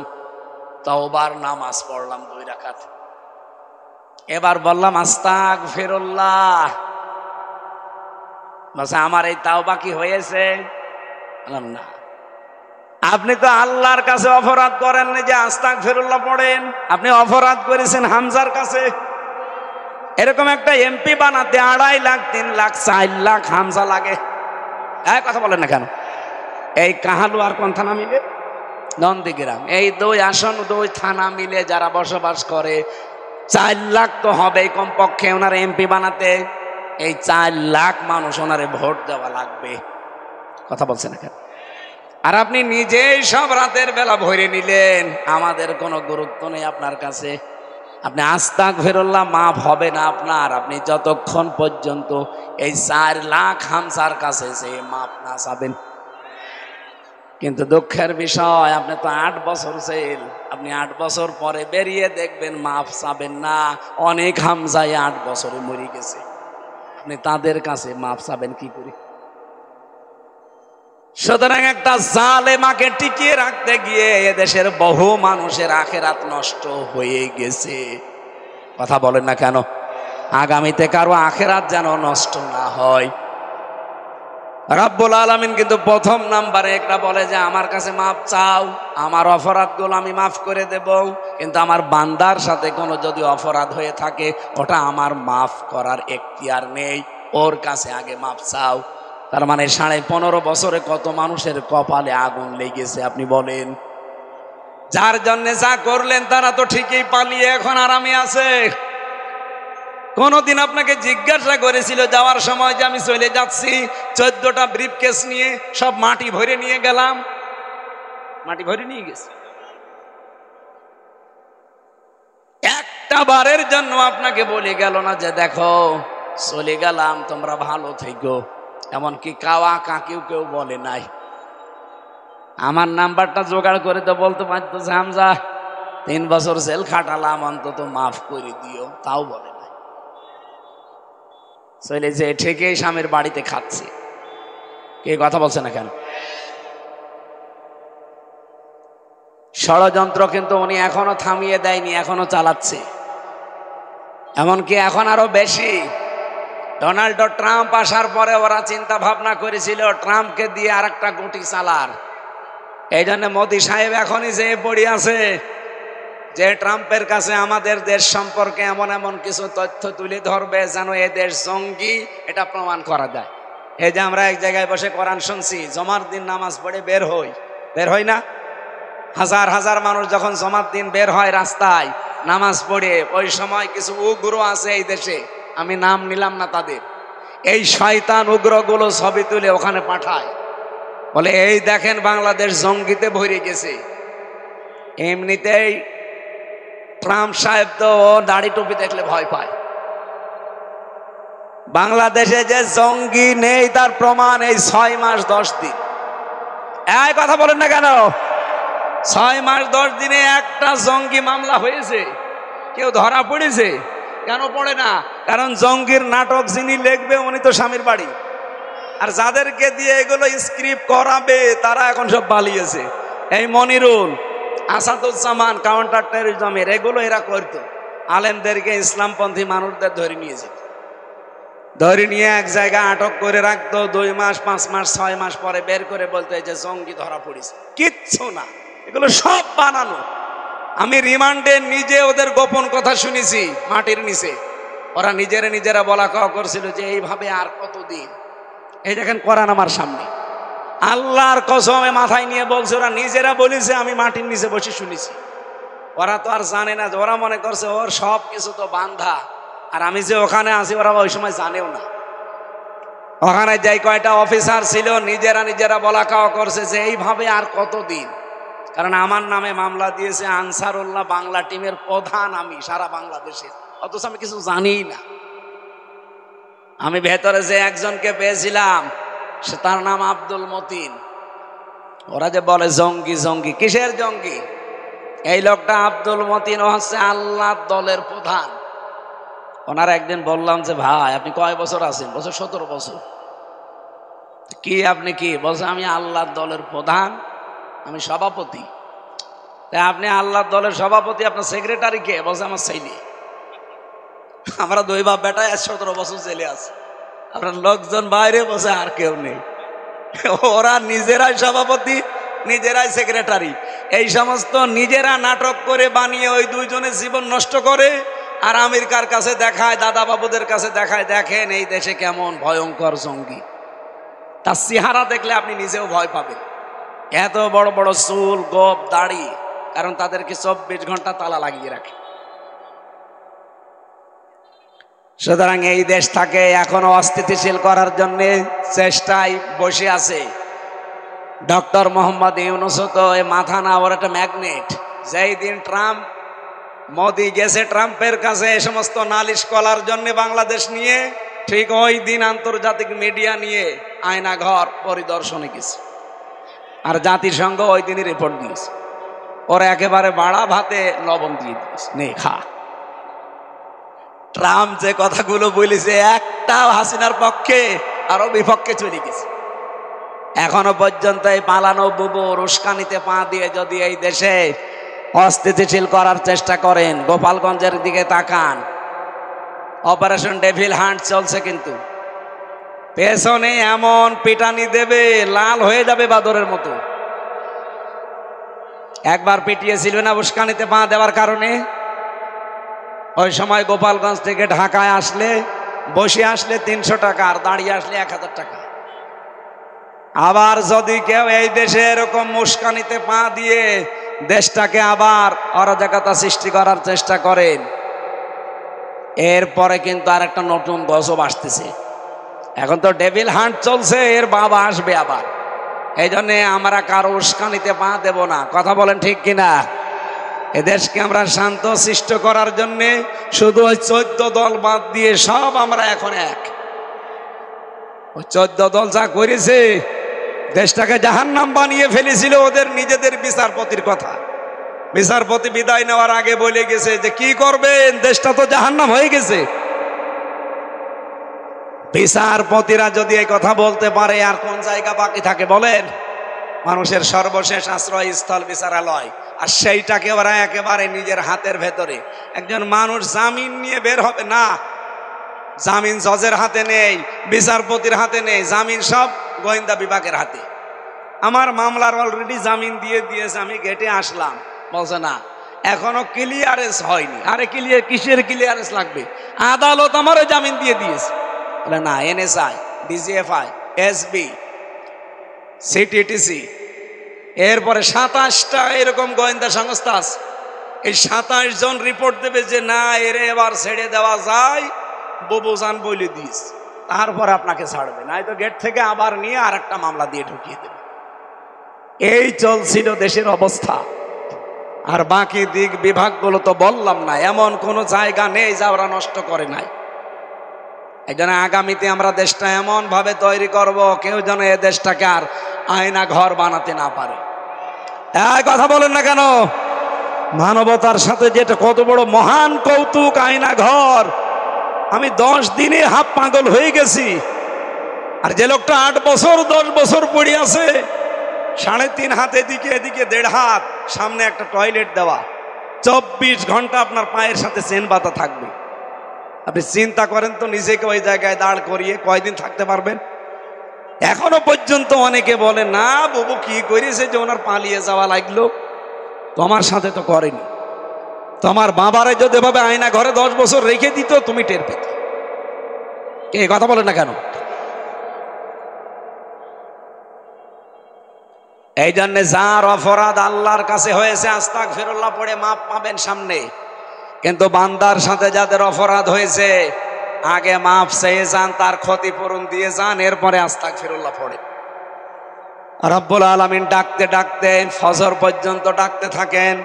তাওবার নামাজ পড়লাম 2 রাকাত, এবার বললাম আস্তাগফিরুল্লাহ। বলছে আমার এই তাওবা কি হয়েছে? বললাম না। আপনি তো আল্লাহর কাছে অপরাধ করেন না যে আস্তাগফিরুল্লাহ পড়েন, আপনি অপরাধ করেছেন হামজার কাছে। এরকম একটা এমপি বানাতে 2.5 লাখ 3 লাখ 4 লাখ হামজা লাগে। কথা বলেন না কেন? এই কাহালু আর কোন থানা মিলে নন্দীগ্রাম, এই 2 আসন 2 থানা মিলে যারা বসবাস করে 4 লাখ তো হবে কমপক্ষে ওনার এমপি বানাতে। এই 4 লাখ মানুষ ওনারে ভোট দেওয়া লাগবে। কথা বলছেন না কেন? আর আপনি নিজেই সব রাতের বেলা ভরে নিলেন, আমাদের কোনো গুরুত্ব নেই আপনার কাছে। আপনি আস্তাগফিরুল্লাহ মাফ হবে না আপনার, আপনি যতক্ষণ পর্যন্ত এই 4 লাখ হামসার কাছে সে মাফ না চাবেন। কিন্তু দুঃখের বিষয়, আপনি তো 8 বছর জেল, আপনি 8 বছর পরে বেরিয়ে দেখবেন মাফ চাবেন না। অনেক হামজায় 8 বছরে মরে গেছে, আপনি তাদের কাছে মাফ চাবেন কি করে? সুতরাং একটা জালেমাকে টিকিয়ে রাখতে গিয়ে এদেশের বহু মানুষের আখেরাত নষ্ট হয়ে গেছে। কথা বলেন না কেন? আগামীতে কারো আখেরাত যেন নষ্ট না হয়। রব্বুল আলামিন কিন্তু প্রথম নাম্বারে একটা বলে যে আমার কাছে মাফ চাও, আমার অপরাধগুলো আমি মাফ করে দেব, কিন্তু আমার বান্দার সাথে কোনো যদি অপরাধ হয়ে থাকে ওটা আমার মাফ করার এখতিয়ার নেই, ওর কাছে আগে মাফ চাও। তার মানে 15.5 বছরে কত মানুষের কপালে আগুন লেগেছে আপনি বলেন? যার জন্য যা করলেন তারা তো ঠিকই পালিয়ে এখন আরামে আছে। কোনদিন আপনাকে জিজ্ঞাসা করেছিল যাওয়ার সময় যে আমি চলে যাচ্ছি 14টা ব্রিফকেস নিয়ে সব মাটি ভরে নিয়ে গেলাম? মাটি ভরে নিয়ে গেছে। একটা বারের জন্য আপনাকে বলে গেল না যে দেখো চলে গেলাম তোমরা ভালো থেকো? এমনকি কাওয়া কাকেও কেউ বলে নাই। আমার নাম্বারটা জোগাড় করে তো বলতে পারতো যে হামজা 3 বছর জেল খাটালাম, অন্তত মাফ করে দিও, তাও বলে নাই। চলে যে ঠিকই স্বামীর বাড়িতে খাচ্ছে। কে কথা বলছে না কেন? ষড়যন্ত্র কিন্তু উনি এখনো থামিয়ে দেয়নি, এখনো চালাচ্ছে। এমনকি এখন আরো বেশি। ডোনাল্ড ট্রাম্প আসার পরে ওরা চিন্তা ভাবনা করেছিল ট্রাম্পকে দিয়ে আরেকটা গুটি চালার। এই জন্য মোদি সাহেব এখনই যে পড়ে আছে যে ট্রাম্পের কাছে আমাদের দেশ সম্পর্কে এমন এমন কিছু তথ্য তুলে ধরবে যেন এ দেশ জঙ্গি এটা প্রমাণ করা যায়। এই যে আমরা এক জায়গায় বসে কোরআন শুনছি, জমার দিন নামাজ পড়ে বের হই না? হাজার হাজার মানুষ যখন জমার দিন বের হয় রাস্তায় নামাজ পড়ে, ওই সময় কিছু উগ্র আছে এই দেশে, আমি নাম নিলাম না তাদের, এই শয়তান উগ্রগুলো ছবি তুলে ওখানে পাঠায়, বলে এই দেখেন বাংলাদেশ জঙ্গিতে ভরে গেছে। এমনিতেই ট্রাম্প সাহেব তো দাড়ি টুপি দেখলে ভয় পায়। বাংলাদেশে যে জঙ্গি নেই তার প্রমাণ এই 6 মাস 10 দিন। এই কথা বলেন না কেন? 6 মাস 10 দিনে একটা জঙ্গি মামলা হয়েছে? কেউ ধরা পড়েছে? কেন পড়ে না? কারণ জঙ্গির নাটক যিনি লিখবে উনি তো স্বামীর বাড়ি, আর যাদেরকে দিয়ে এগুলো স্ক্রিপ্ট করাবে তারা এখন সব পালিয়েছে। এই মনিরুল, আসাদুজ্জামান কাউন্টার টেররিজমের এগুলো এরা করতো। আলেমদেরকে ইসলামপন্থী মানুষদের ধরে নিয়েছে, ধরে নিয়ে এক জায়গায় আটক করে রাখতো 2 মাস 5 মাস 6 মাস পরে বের করে বলতো এই যে জঙ্গি ধরা পড়েছে। কিচ্ছু না, এগুলো সব বানানো। আমি রিমান্ডে নিজে ওদের গোপন কথা শুনেছি মাটির নিচে। ওরা নিজেরা বলা কওয়া করছিল যে এইভাবে আর কতদিন। এই দেখেন কোরআন আমার সামনে, আল্লাহর কসমে মাথায় নিয়ে বলছে, ওরা নিজেরা বলেছে, আমি মাটির নিচে বসে শুনেছি। ওরা তো আর জানে না, ওরা মনে করছে ওর সব কিছু তো বান্ধা, আর আমি যে ওখানে আছি ওরা ওই সময় জানেও না। ওখানে যাই কয়টা অফিসার ছিল নিজেরা বলা খাওয়া করছে যে এইভাবে আর কতদিন। কারণ আমার নামে মামলা দিয়েছে আনসারুল্লাহ বাংলা টিমের প্রধান, আমি সারা বাংলাদেশের, অথচ আমি কিছু জানিই না। আমি ভেতরে যে একজনকে পেয়েছিলাম সে তার নাম আব্দুল মতিন। ওরা যে বলে জঙ্গি জঙ্গি, কিসের জঙ্গি? এই লোকটা আব্দুল মতিন হচ্ছে আল্লাহর দলের প্রধান। ওনার একদিন বললাম যে ভাই আপনি কয় বছর আছেন? বছর 17 বছর। কি আপনি কি? বলছে আমি আল্লাহর দলের প্রধান, আমি সভাপতি। তাই আপনি আল্লাহর দলের সভাপতি, আপনার সেক্রেটারি কে? বলছে আমার ছেলে। আমরা 2 বাপ বেটায় 17 বছর জেলে আছে, আপনার লোকজন বাইরে বসে, আর কেউ নেই। ওরা নিজেরাই সভাপতি, নিজেরাই সেক্রেটারি, এই সমস্ত নিজেরা নাটক করে বানিয়ে ওই 2 জনের জীবন নষ্ট করে, আর আমেরিকার কাছে দেখায়, দাদা বাবুদের কাছে দেখায়, দেখেন এই দেশে কেমন ভয়ঙ্কর জঙ্গি। তার চেহারা দেখলে আপনি নিজেও ভয় পাবেন। এত বড় বড় চুল, গোপ, দাড়ি, কারণ তাদেরকে 24 ঘন্টা তালা লাগিয়ে রাখে। সুতরাং এই দেশটাকে এখনো অস্থিতিশীল করার জন্য চেষ্টায় বসে আছে ডক্টর মোহাম্মদ ইউনূস। তো এই মাথা না, ওর একটা ম্যাগনেট। যেই দিন ট্রাম্প, মোদি গেছে ট্রাম্পের কাছে এই সমস্ত নালিশ করার জন্য বাংলাদেশ নিয়ে, ঠিক ওই দিন আন্তর্জাতিক মিডিয়া নিয়ে আয়না ঘর পরিদর্শনে গেছে, আর জাতিসংঘ ওই দিনই রিপোর্ট দিয়েছে। ওরা একেবারে বাড়া ভাতে লবণ দিয়ে দিয়েছে, নে খা। ট্রাম্প যে কথাগুলো বলেছে একটা হাসিনার পক্ষে আরো বিপক্ষে চলে গেছে। এখনো পর্যন্ত এই পালানো বুবু উস্কানিতে পা দিয়ে যদি এই দেশে অস্থিতিশীল করার চেষ্টা করেন, গোপালগঞ্জের দিকে তাকান, অপারেশন ডেভিল হান্ট চলছে, কিন্তু পেছনে এমন পিটানি দেবে লাল হয়ে যাবে বাদরের মতো। একবার পিটিয়েছিল না উস্কানিতে পা দেওয়ার কারণে? ওই সময় গোপালগঞ্জ থেকে ঢাকায় আসলে, বসে আসলে 300 টাকা, আর দাঁড়িয়ে আসলে 1000 টাকা। আবার যদি কেউ এই দেশে এরকম উস্কানিতে পা দিয়ে দেশটাকে আবার অরাজকতা সৃষ্টি করার চেষ্টা করেন, এরপরে কিন্তু আর একটা নতুন গজব আসতেছে। এখন তো ডেভিল হান্ট চলছে, এর বাবা আসবে আবার। এই জন্যে আমরা কারো উস্কানিতে পা দেব না। কথা বলেন ঠিক কিনা? এদেশকে আমরা শান্ত সৃষ্টি করার জন্য শুধু ওই 14 দল বাদ দিয়ে সব আমরা এখন এক। ওই 14 দল যা করেছে, দেশটাকে জাহান্নাম বানিয়ে ফেলেছিল ওদের নিজেদের বিচারপতির কথা। বিচারপতি বিদায় নেওয়ার আগে বলে গেছে যে কি করবেন, দেশটা তো জাহান্নাম হয়ে গেছে। বিচারপতিরা যদি এই কথা বলতে পারে, আর কোন জায়গা বাকি থাকে বলেন? মানুষের সর্বশেষ আশ্রয়স্থল বিচারালয়, আর সেইটাকে ওরা একেবারে নিজের হাতের ভেতরে। একজন মানুষ জামিন নিয়ে বের হবে না, জামিন জজের হাতে নেই, বিচারপতির হাতে নেই, জামিন সব গোয়েন্দা বিভাগের হাতে। আমার মামলার অলরেডি জামিন দিয়ে দিয়েছে, আমি গেটে আসলাম, বলছে না এখনো ক্লিয়ারেন্স হয়নি। আরে ক্লিয়ার কিসের ক্লিয়ারেন্স লাগবে? আদালত আমারও জামিন দিয়ে দিয়েছে। বলে না, এনএসআই, ডিজিএফআই, এসবি, সিটিটিসি, এরপরে 27টা এরকম গোয়েন্দা সংস্থা আছে। এই 27 জন রিপোর্ট দেবে যে না এরে এবার ছেড়ে দেওয়া যায়, বুবুজান বলে দিস, তারপর আপনাকে ছাড়বে, নাই তো গেট থেকে আবার নিয়ে আর একটা মামলা দিয়ে ঢুকিয়ে দেবে। এই চলছিল দেশের অবস্থা। আর বাকি দিক বিভাগগুলো তো বললাম না, এমন কোনো জায়গা নেই যা ওরা নষ্ট করে নাই। এই জন্য আগামীতে আমরা দেশটা এমন ভাবে তৈরি করব, কেউ যেন এ দেশটাকে আর আয়না ঘর বানাতে না পারে। এই কথা বলেন না কেন? মানবতার সাথে যেটা কত বড় মহান কৌতুক আয়না ঘর। আমি 10 দিনে হাফ পাগল হয়ে গেছি। আর যে লোকটা 8 বছর 10 বছর পড়ে আছে, 3.5 হাত এদিকে, এদিকে 1.5 হাত, সামনে একটা টয়লেট দেওয়া, 24 ঘন্টা আপনার পায়ের সাথে চেন বাঁধা থাকবে। আপনি চিন্তা করেন তো, নিজেকে ওই জায়গায় দাঁড় করিয়ে কয়দিন থাকতে পারবেন? এখনো পর্যন্ত অনেকে বলে না বাবু কি করেছে যে ওনার পালিয়ে যাওয়া লাগলো। তোমার সাথে তো করেনি। তোমার বাবারে যদি এভাবে আয়না ঘরে 10 বছর রেখে দিত, তুমি টের পেতে। কে কথা বলে না কেন? এই জন্য যার অপরাধ আল্লাহর কাছে হয়েছে আস্তাগফিরুল্লাহ পড়ে মাপ পাবেন সামনে। কিন্তু বান্দার সাথে যাদের অপরাধ হয়েছে, আগে মাপ চেয়ে যান, তার ক্ষতিপূরণ দিয়ে যান, এরপরে আস্তাগফিরুল্লাহ পড়ে। রব্বুল আলামিন ডাকতে ডাকতে ফজর পর্যন্ত ডাকতে থাকেন।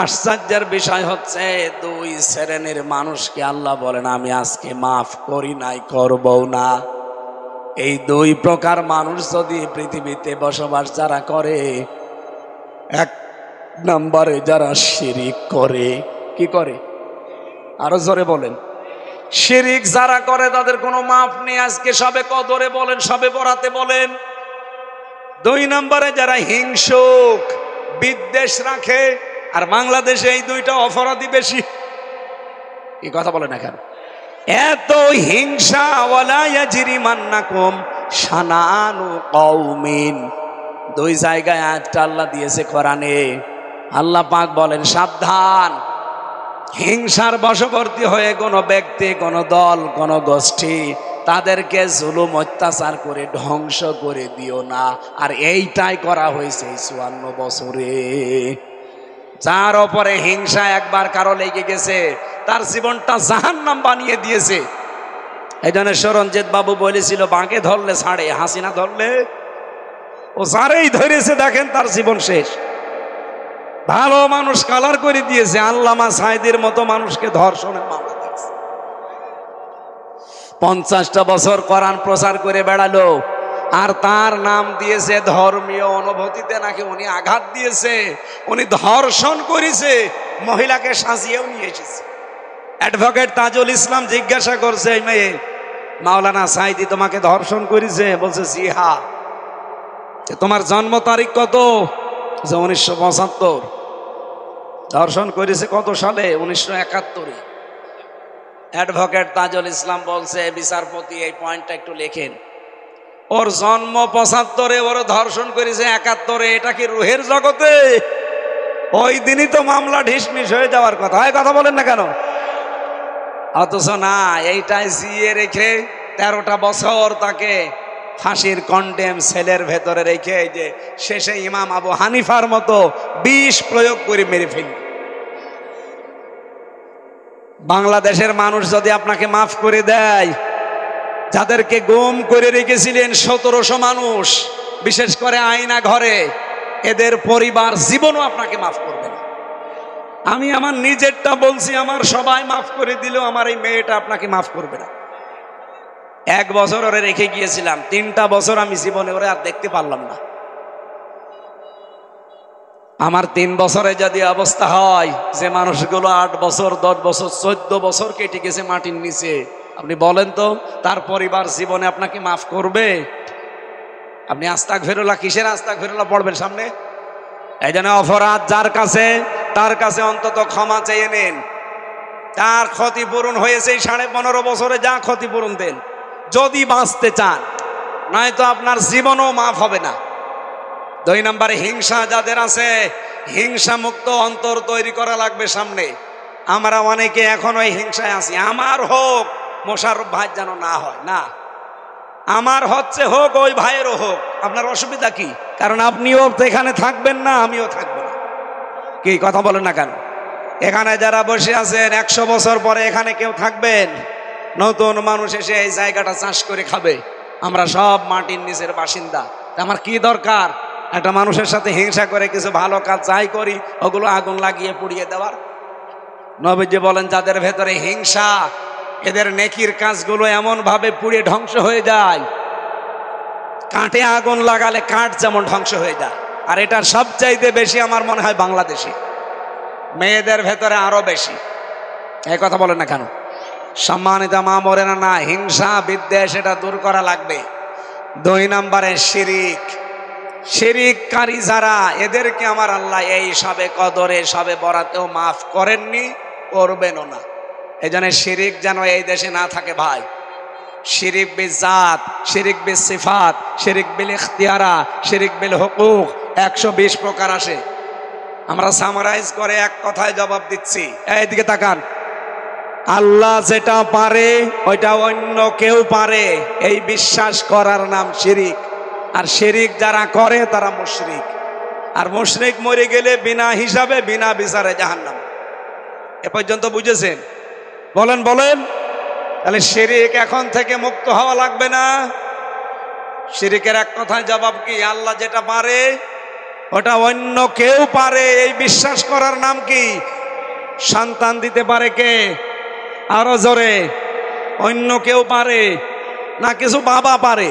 আশ্চর্যের বিষয় হচ্ছে, 2 শ্রেণীর মানুষকে আল্লাহ বলেন আমি আজকে মাফ করি নাই, করবও না। এই 2 প্রকার মানুষ যদি পৃথিবীতে বসবাস যারা করে, 1 নম্বরে যারা শিরিক করে। কি করে? আরো জোরে বলেন। শিরিক যারা করে তাদের কোনো মাফ নেই। আজকে সবে কদরে বলেন, সবে বরাতে বলেন। 2 নম্বরে যারা হিংসুক, বিদ্বেষ রাখে। আর বাংলাদেশে এই 2টা অপরাধী বেশি। কি কথা বলেন এখন? এত হিংসা। ওয়ালা ইয়াজরিমান্নাকুম শানানু কওমিন, 2 জায়গায় আয়াতটা আল্লাহ দিয়েছে কোরআনে। আল্লাহ পাক বলেন সাবধান, হিংসার বশবর্তী হয়ে কোনো ব্যক্তি, কোনো দল, কোনো গোষ্ঠী তাদেরকে জুলুম অত্যাচার করে ধ্বংস করে দিও না। আর এইটাই করা হয়েছে এই 54 বছরে। যার ওপরে হিংসা একবার কারো লেগে গেছে, তার জীবনটা জাহান্নাম বানিয়ে দিয়েছে। এই জন্য সরঞ্জিত বাবু বলেছিল, বাঁকে ধরলে ছাড়ে, হাসিনা ধরলে ও যারেই ধরেছে দেখেন তার জীবন শেষ। ভালো মানুষ কালার করে দিয়েছে, আল্লামা সাইদির মতো মানুষকে ধর্ষণের মামলা দিয়েছে। 50টা বছর কোরআন প্রচার করে বেড়ালো, আর তার নাম দিয়েছে ধর্মীয় অনুভূতিতে নাকি উনি আঘাত দিয়েছে, উনি ধর্ষণ করেছে, মহিলাকে সাজিয়েও নিয়ে এসেছে। অ্যাডভোকেট তাজুল ইসলাম জিজ্ঞাসা করছে, এই মেয়ে মাওলানা সাইদি তোমাকে ধর্ষণ করেছে? বলছে জি হ্যাঁ। তোমার জন্ম তারিখ কত? 1975। ধর্ষণ করেছে কত সালে? 1971। অ্যাডভোকেট তাজুল ইসলাম বলছে, বিচারপতি এই পয়েন্টটা একটু লেখেন, ওর জন্ম 75-এ, ওর ধর্ষণ করেছে 71-এ, এটা কি রুহের জগতে? ওই দিনই তো মামলা ঢিসমিস হয়ে যাওয়ার কথা। এই কথা বলেন না কেন? অথচ না, এইটাই জিয়ে রেখে 13টা বছর তাকে ফাঁসির কন্ডেম সেলের ভেতরে রেখে এই যে শেষে ইমাম আবু হানিফার মতো বিষ প্রয়োগ করে মেরে ফেলল। বাংলাদেশের মানুষ যদি আপনাকে মাফ করে দেয়, যাদেরকে গুম করে রেখেছিলেন 1700 মানুষ, বিশেষ করে আয়না ঘরে, এদের পরিবার জীবনও আপনাকে মাফ করবে না। আমি আমার নিজেরটা বলছি, আমার সবাই মাফ করে দিলেও আমার এই মেয়েটা আপনাকে মাফ করবে না। 1 বছর ওরে রেখে গিয়েছিলাম, 3টা বছর আমি জীবনে ওরে আর দেখতে পারলাম না। আমার 3 বছরে যদি অবস্থা হয়, যে মানুষগুলো 8 বছর 10 বছর 14 বছর কেটে গেছে মাটির নিচে, আপনি বলেন তো তার পরিবার জীবনে আপনাকে মাফ করবে? আপনি আস্তাগফিরুল্লাহ, কিসের আস্তাগফিরুল্লাহ পড়বেন সামনে? এই জন্য অপরাধ যার কাছে, তার কাছে অন্তত ক্ষমা চেয়ে নেন। তার ক্ষতিপূরণ হয়েছে 15.5 বছরে, যা ক্ষতিপূরণ দেন যদি বাঁচতে চান, নয়তো আপনার জীবনও মাফ হবে না। 2 নম্বরে হিংসা যাদের আছে, হিংসা মুক্ত অন্তর তৈরি করা লাগবে সামনে। আমরা অনেকে এখন ওই হিংসায় আছি, আমার হোক, মোশাররফ ভাই যেন না হয়, না আমার হচ্ছে হোক, ওই ভাইয়েরও হোক। আপনার অসুবিধা কি? কারণ আপনিও তো এখানে থাকবেন না, আমিও থাকবো না। কি কথা বলেন না কেন? এখানে যারা বসে আছেন 100 বছর পরে এখানে কেউ থাকবেন? নতুন মানুষ এসে এই জায়গাটা চাষ করে খাবে। আমরা সব মাটির নিচের বাসিন্দা। আমার কি দরকার একটা মানুষের সাথে হিংসা করে কিছু ভালো কাজ যাই করি ওগুলো আগুন লাগিয়ে পুড়িয়ে দেওয়ার? নবীজি বলেন, যাদের ভেতরে হিংসা, এদের নেকির কাজগুলো এমন ভাবে পুড়িয়ে ধ্বংস হয়ে যায়, কাঠে আগুন লাগালে কাঠ যেমন ধ্বংস হয়ে যায়। আর এটার সবচাইতে বেশি আমার মনে হয় বাংলাদেশে, মেয়েদের ভেতরে আরো বেশি। এই কথা বলেন না কেন? সম্মানিত মা মরেনা, না হিংসা বিদ্বেষ এটা দূর করা লাগবে। 2 নম্বরে শিরিক। শিরিককারী যারা, এদেরকে আমার আল্লাহ এই সবে কদরে, সবে বরাতেও মাফ করেননি, করবেনও না। এই জন্য শিরিক যেন এই দেশে না থাকে ভাই। শিরিক বিল জাত, শিরিক বিল সিফাত, শিরিক বিল ইখতিয়ারা, শিরিক বিল হুকুক, 120 প্রকার আসে। আমরা সামারাইজ করে এক কথায় জবাব দিচ্ছি। এইদিকে তাকান। আল্লাহ যেটা পারে ওইটা অন্য কেউ পারে, এই বিশ্বাস করার নাম শিরিক। আর শিরিক যারা করে তারা মুশরিক। আর মুশরিক মরে গেলে বিনা হিসাবে, বিনা বিচারে জাহান্নাম। এ পর্যন্ত বুঝেছেন? বলেন বলেন। তাহলে শিরিক এখন থেকে মুক্ত হওয়া লাগবে না। শিরিকের এক কথায় জবাব কি? আল্লাহ যেটা পারে ওটা অন্য কেউ পারে, এই বিশ্বাস করার নাম কি? সন্তান দিতে পারে কে? আরো জোরে। অন্য কেউ পারে না, কিছু বাবা পারে,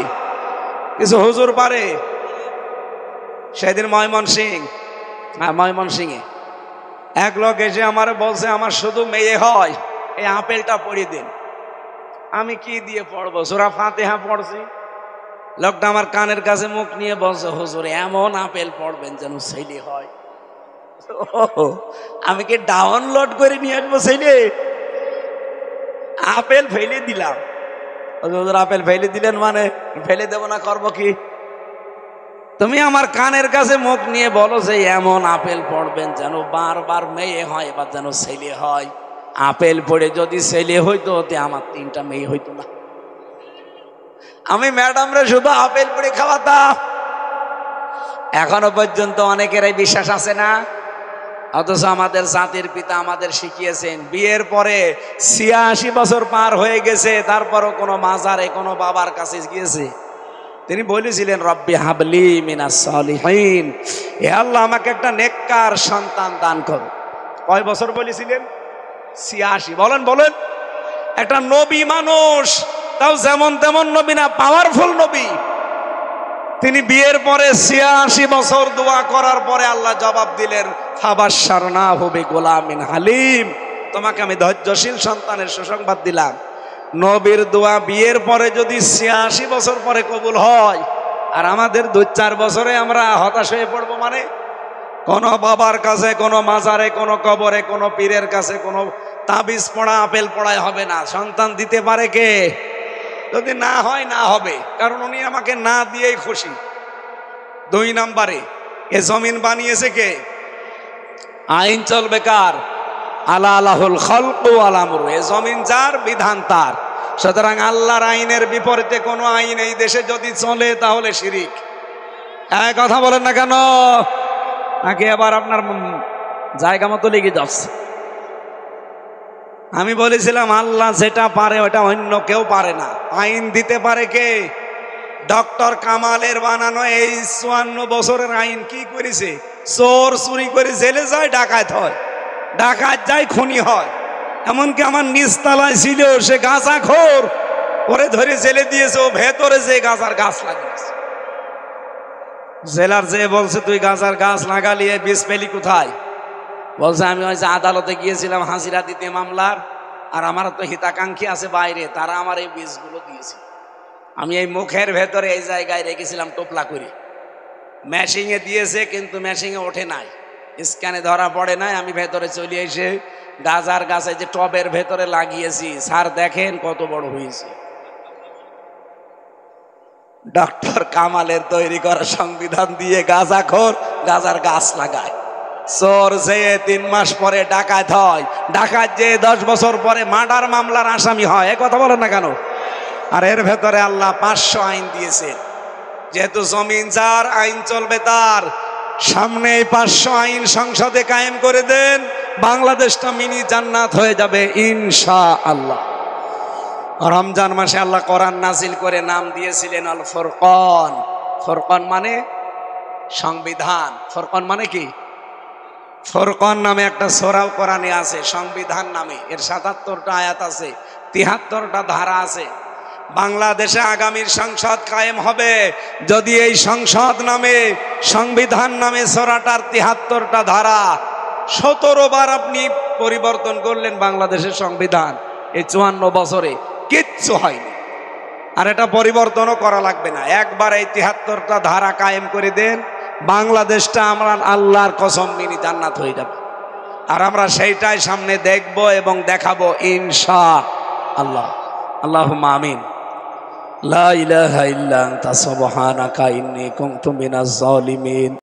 কিছু হুজুর পারে। সেদিন ময়মনসিংহে এক লোক এসে আমার বলছে, আমার শুধু মেয়ে হয়, এই আপেলটা পড়িয়ে দিন। আমি কি দিয়ে পড়বো? সূরা ফাতিহা পড়ছি। লোকটা আমার কানের কাছে মুখ নিয়ে বলছে, হুজুর এমন আপেল পড়বেন যেন ছেলে হয়। আমি কি ডাউনলোড করে নিয়ে আসবো ছেলে? আপেল ফেলে দিলাম। হুজুর আপেল ফেলে দিলেন মানে? ফেলে দেবো না, করবো কি? তুমি আমার কানের কাছে মুখ নিয়ে বলো যে এমন আপেল পড়বেন যেন বারবার মেয়ে হয়, এবার যেন ছেলে হয়। আপেল পড়ে যদি ছেলে হইতো, আমার 3টা মেয়ে হইতো না। আমি ম্যাডামরা শুধু আপেল পুরি খাওয়াতাম। এখনো পর্যন্ত অনেকেরই বিশ্বাস আছে না, অথচ আমাদের জাতির পিতা আমাদের শিখিয়েছেন বিয়ের পরে ৮৬ বছর পার হয়ে গেছে, তারপরও কোনো মাজারে কোনো বাবার কাছে গিয়েছে? তিনি বলেছিলেন রব্বি হাবলি মিনাস সালিহিন, হে আল্লাহ আমাকে একটা নেককার সন্তান দান করো। কয় বছর বলেছিলেন? ৮৬। বলেন বলেন, একটা নবী মানুষ, তাও যেমন তেমন নবী না, পাওয়ারফুল নবী। তিনি বিয়ের পরে ৮৬ বছর দোয়া করার পরে আল্লাহ জবাব দিলেন ফাবাশশারনাহু বিগুলামিন হালিম, তোমাকে আমি ধৈর্যশীল সন্তানের সুসংবাদ দিলাম। নবীর দোয়া বিয়ের পরে যদি ৮৬ বছর পরে কবুল হয়, আর আমাদের ২-৪ বছরে আমরা হতাশ হয়ে পড়বো, মানে কোনো বাবার কাছে, কোনো মাজারে, কোনো কবরে, কোনো পীরের কাছে কোনো তাবিজ পড়া, আপেল পড়ায় হবে না। সন্তান দিতে পারে কে? যদি না হয় না হবে, কারণ উনি আমাকে না দিয়েই খুশি। ২ নম্বরে, এ জমিন বানিয়েছে কে? আইন চলবে কার? আলা আলাহুল খালকু ওয়াল আমরু, এ জমিন যার, বিধান তার। সুতরাং আল্লাহর আইনের বিপরীতে কোনো আইন এই দেশে যদি চলে তাহলে শিরিক। এক কথা বলেন না কেন? নাকি আবার আপনার জায়গা মতো লেগে যাচ্ছে? আমি বলেছিলাম আল্লাহ যেটা পারে ওটা অন্য কেউ পারে না। আইন দিতে পারে কে? ডক্টর কামালের বানানো এই ৫৪ বছরের আইন কি করেছে? চোর চুরি করে জেলে যায়, ডাকাত হয়, ডাকাত যায়, খুনি হয়। এমনকি আমার নিচতলায় ছিল সে গাঁজাখোর, ওরে ধরে জেলে দিয়েছে, ও ভেতরে যে গাঁজার গাছ লাগিয়েছে। জেলার যে বলছে তুই গাঁজার গাছ লাগালি, বীজ পেলি কোথায়? বলছে আমি ওই যে আদালতে গিয়েছিলাম হাজিরা দিতে মামলার, আর আমার তো হিতাকাঙ্ক্ষী আছে বাইরে, তারা আমার এই বীজগুলো দিয়েছে। আমি এই মুখের ভেতরে এই জায়গায় রেখেছিলাম টোপলা করে, মেশিনে দিয়েছে, কিন্তু মেশিনে ওঠে নাই, স্ক্যানে ধরা পড়ে নাই। আমি ভেতরে চলে এসে গাজার গাছে যে টবের ভেতরে লাগিয়েছি, স্যার দেখেন কত বড় হয়েছে। ডক্টর কামালের তৈরি করা সংবিধান দিয়ে গাঁজাখোর গাজার গাছ লাগায়। চোর যে ৩ মাস পরে ডাকাত হয়, ডাকাত যে ১০ বছর পরে মার্ডার মামলার আসামি হয়। এ কথা বলেন না কেন? আর এর ভেতরে আল্লাহ ৫০০ আইন দিয়েছে। যেহেতু জমিন যার, আইন চলবে তার। সামনে ৫০০ আইন সংসদে কায়েম করে দেন, বাংলাদেশটা মিনি জান্নাত হয়ে যাবে ইনশাআল্লাহ। রমজান মাসে আল্লাহ কোরআন নাজিল করে নাম দিয়েছিলেন আল ফুরকান। ফুরকান মানে সংবিধান। ফুরকান মানে কি? ফুরকান নামে একটা সূরাও কোরআনে আছে, সংবিধান নামে। এর ৭৭টা আয়াত আছে, ৭৩টা ধারা আছে। বাংলাদেশে আগামীর সংসদ কায়েম হবে যদি এই সংসদ নামে, সংবিধান নামে সূরাটার ৭৩টা ধারা ১৭ বার আপনি পরিবর্তন করলেন বাংলাদেশের সংবিধান, এই ৫৪ বছরে কিচ্ছু হয়নি। আর এটা পরিবর্তনও করা লাগবে না, একবার এই ৭৩টা ধারা কায়েম করে দেন, বাংলাদেশটা আমরা আল্লাহর কসম মিনি জান্নাত হয়ে যাবে। আর আমরা সেইটাই সামনে দেখব এবং দেখাবো ইনশাআল্লাহ। আল্লাহুম্মা আমিন। লা ইলাহা ইল্লা আনতা সুবহানাকা ইন্নী কুনতু মিনাজ জালিমিন।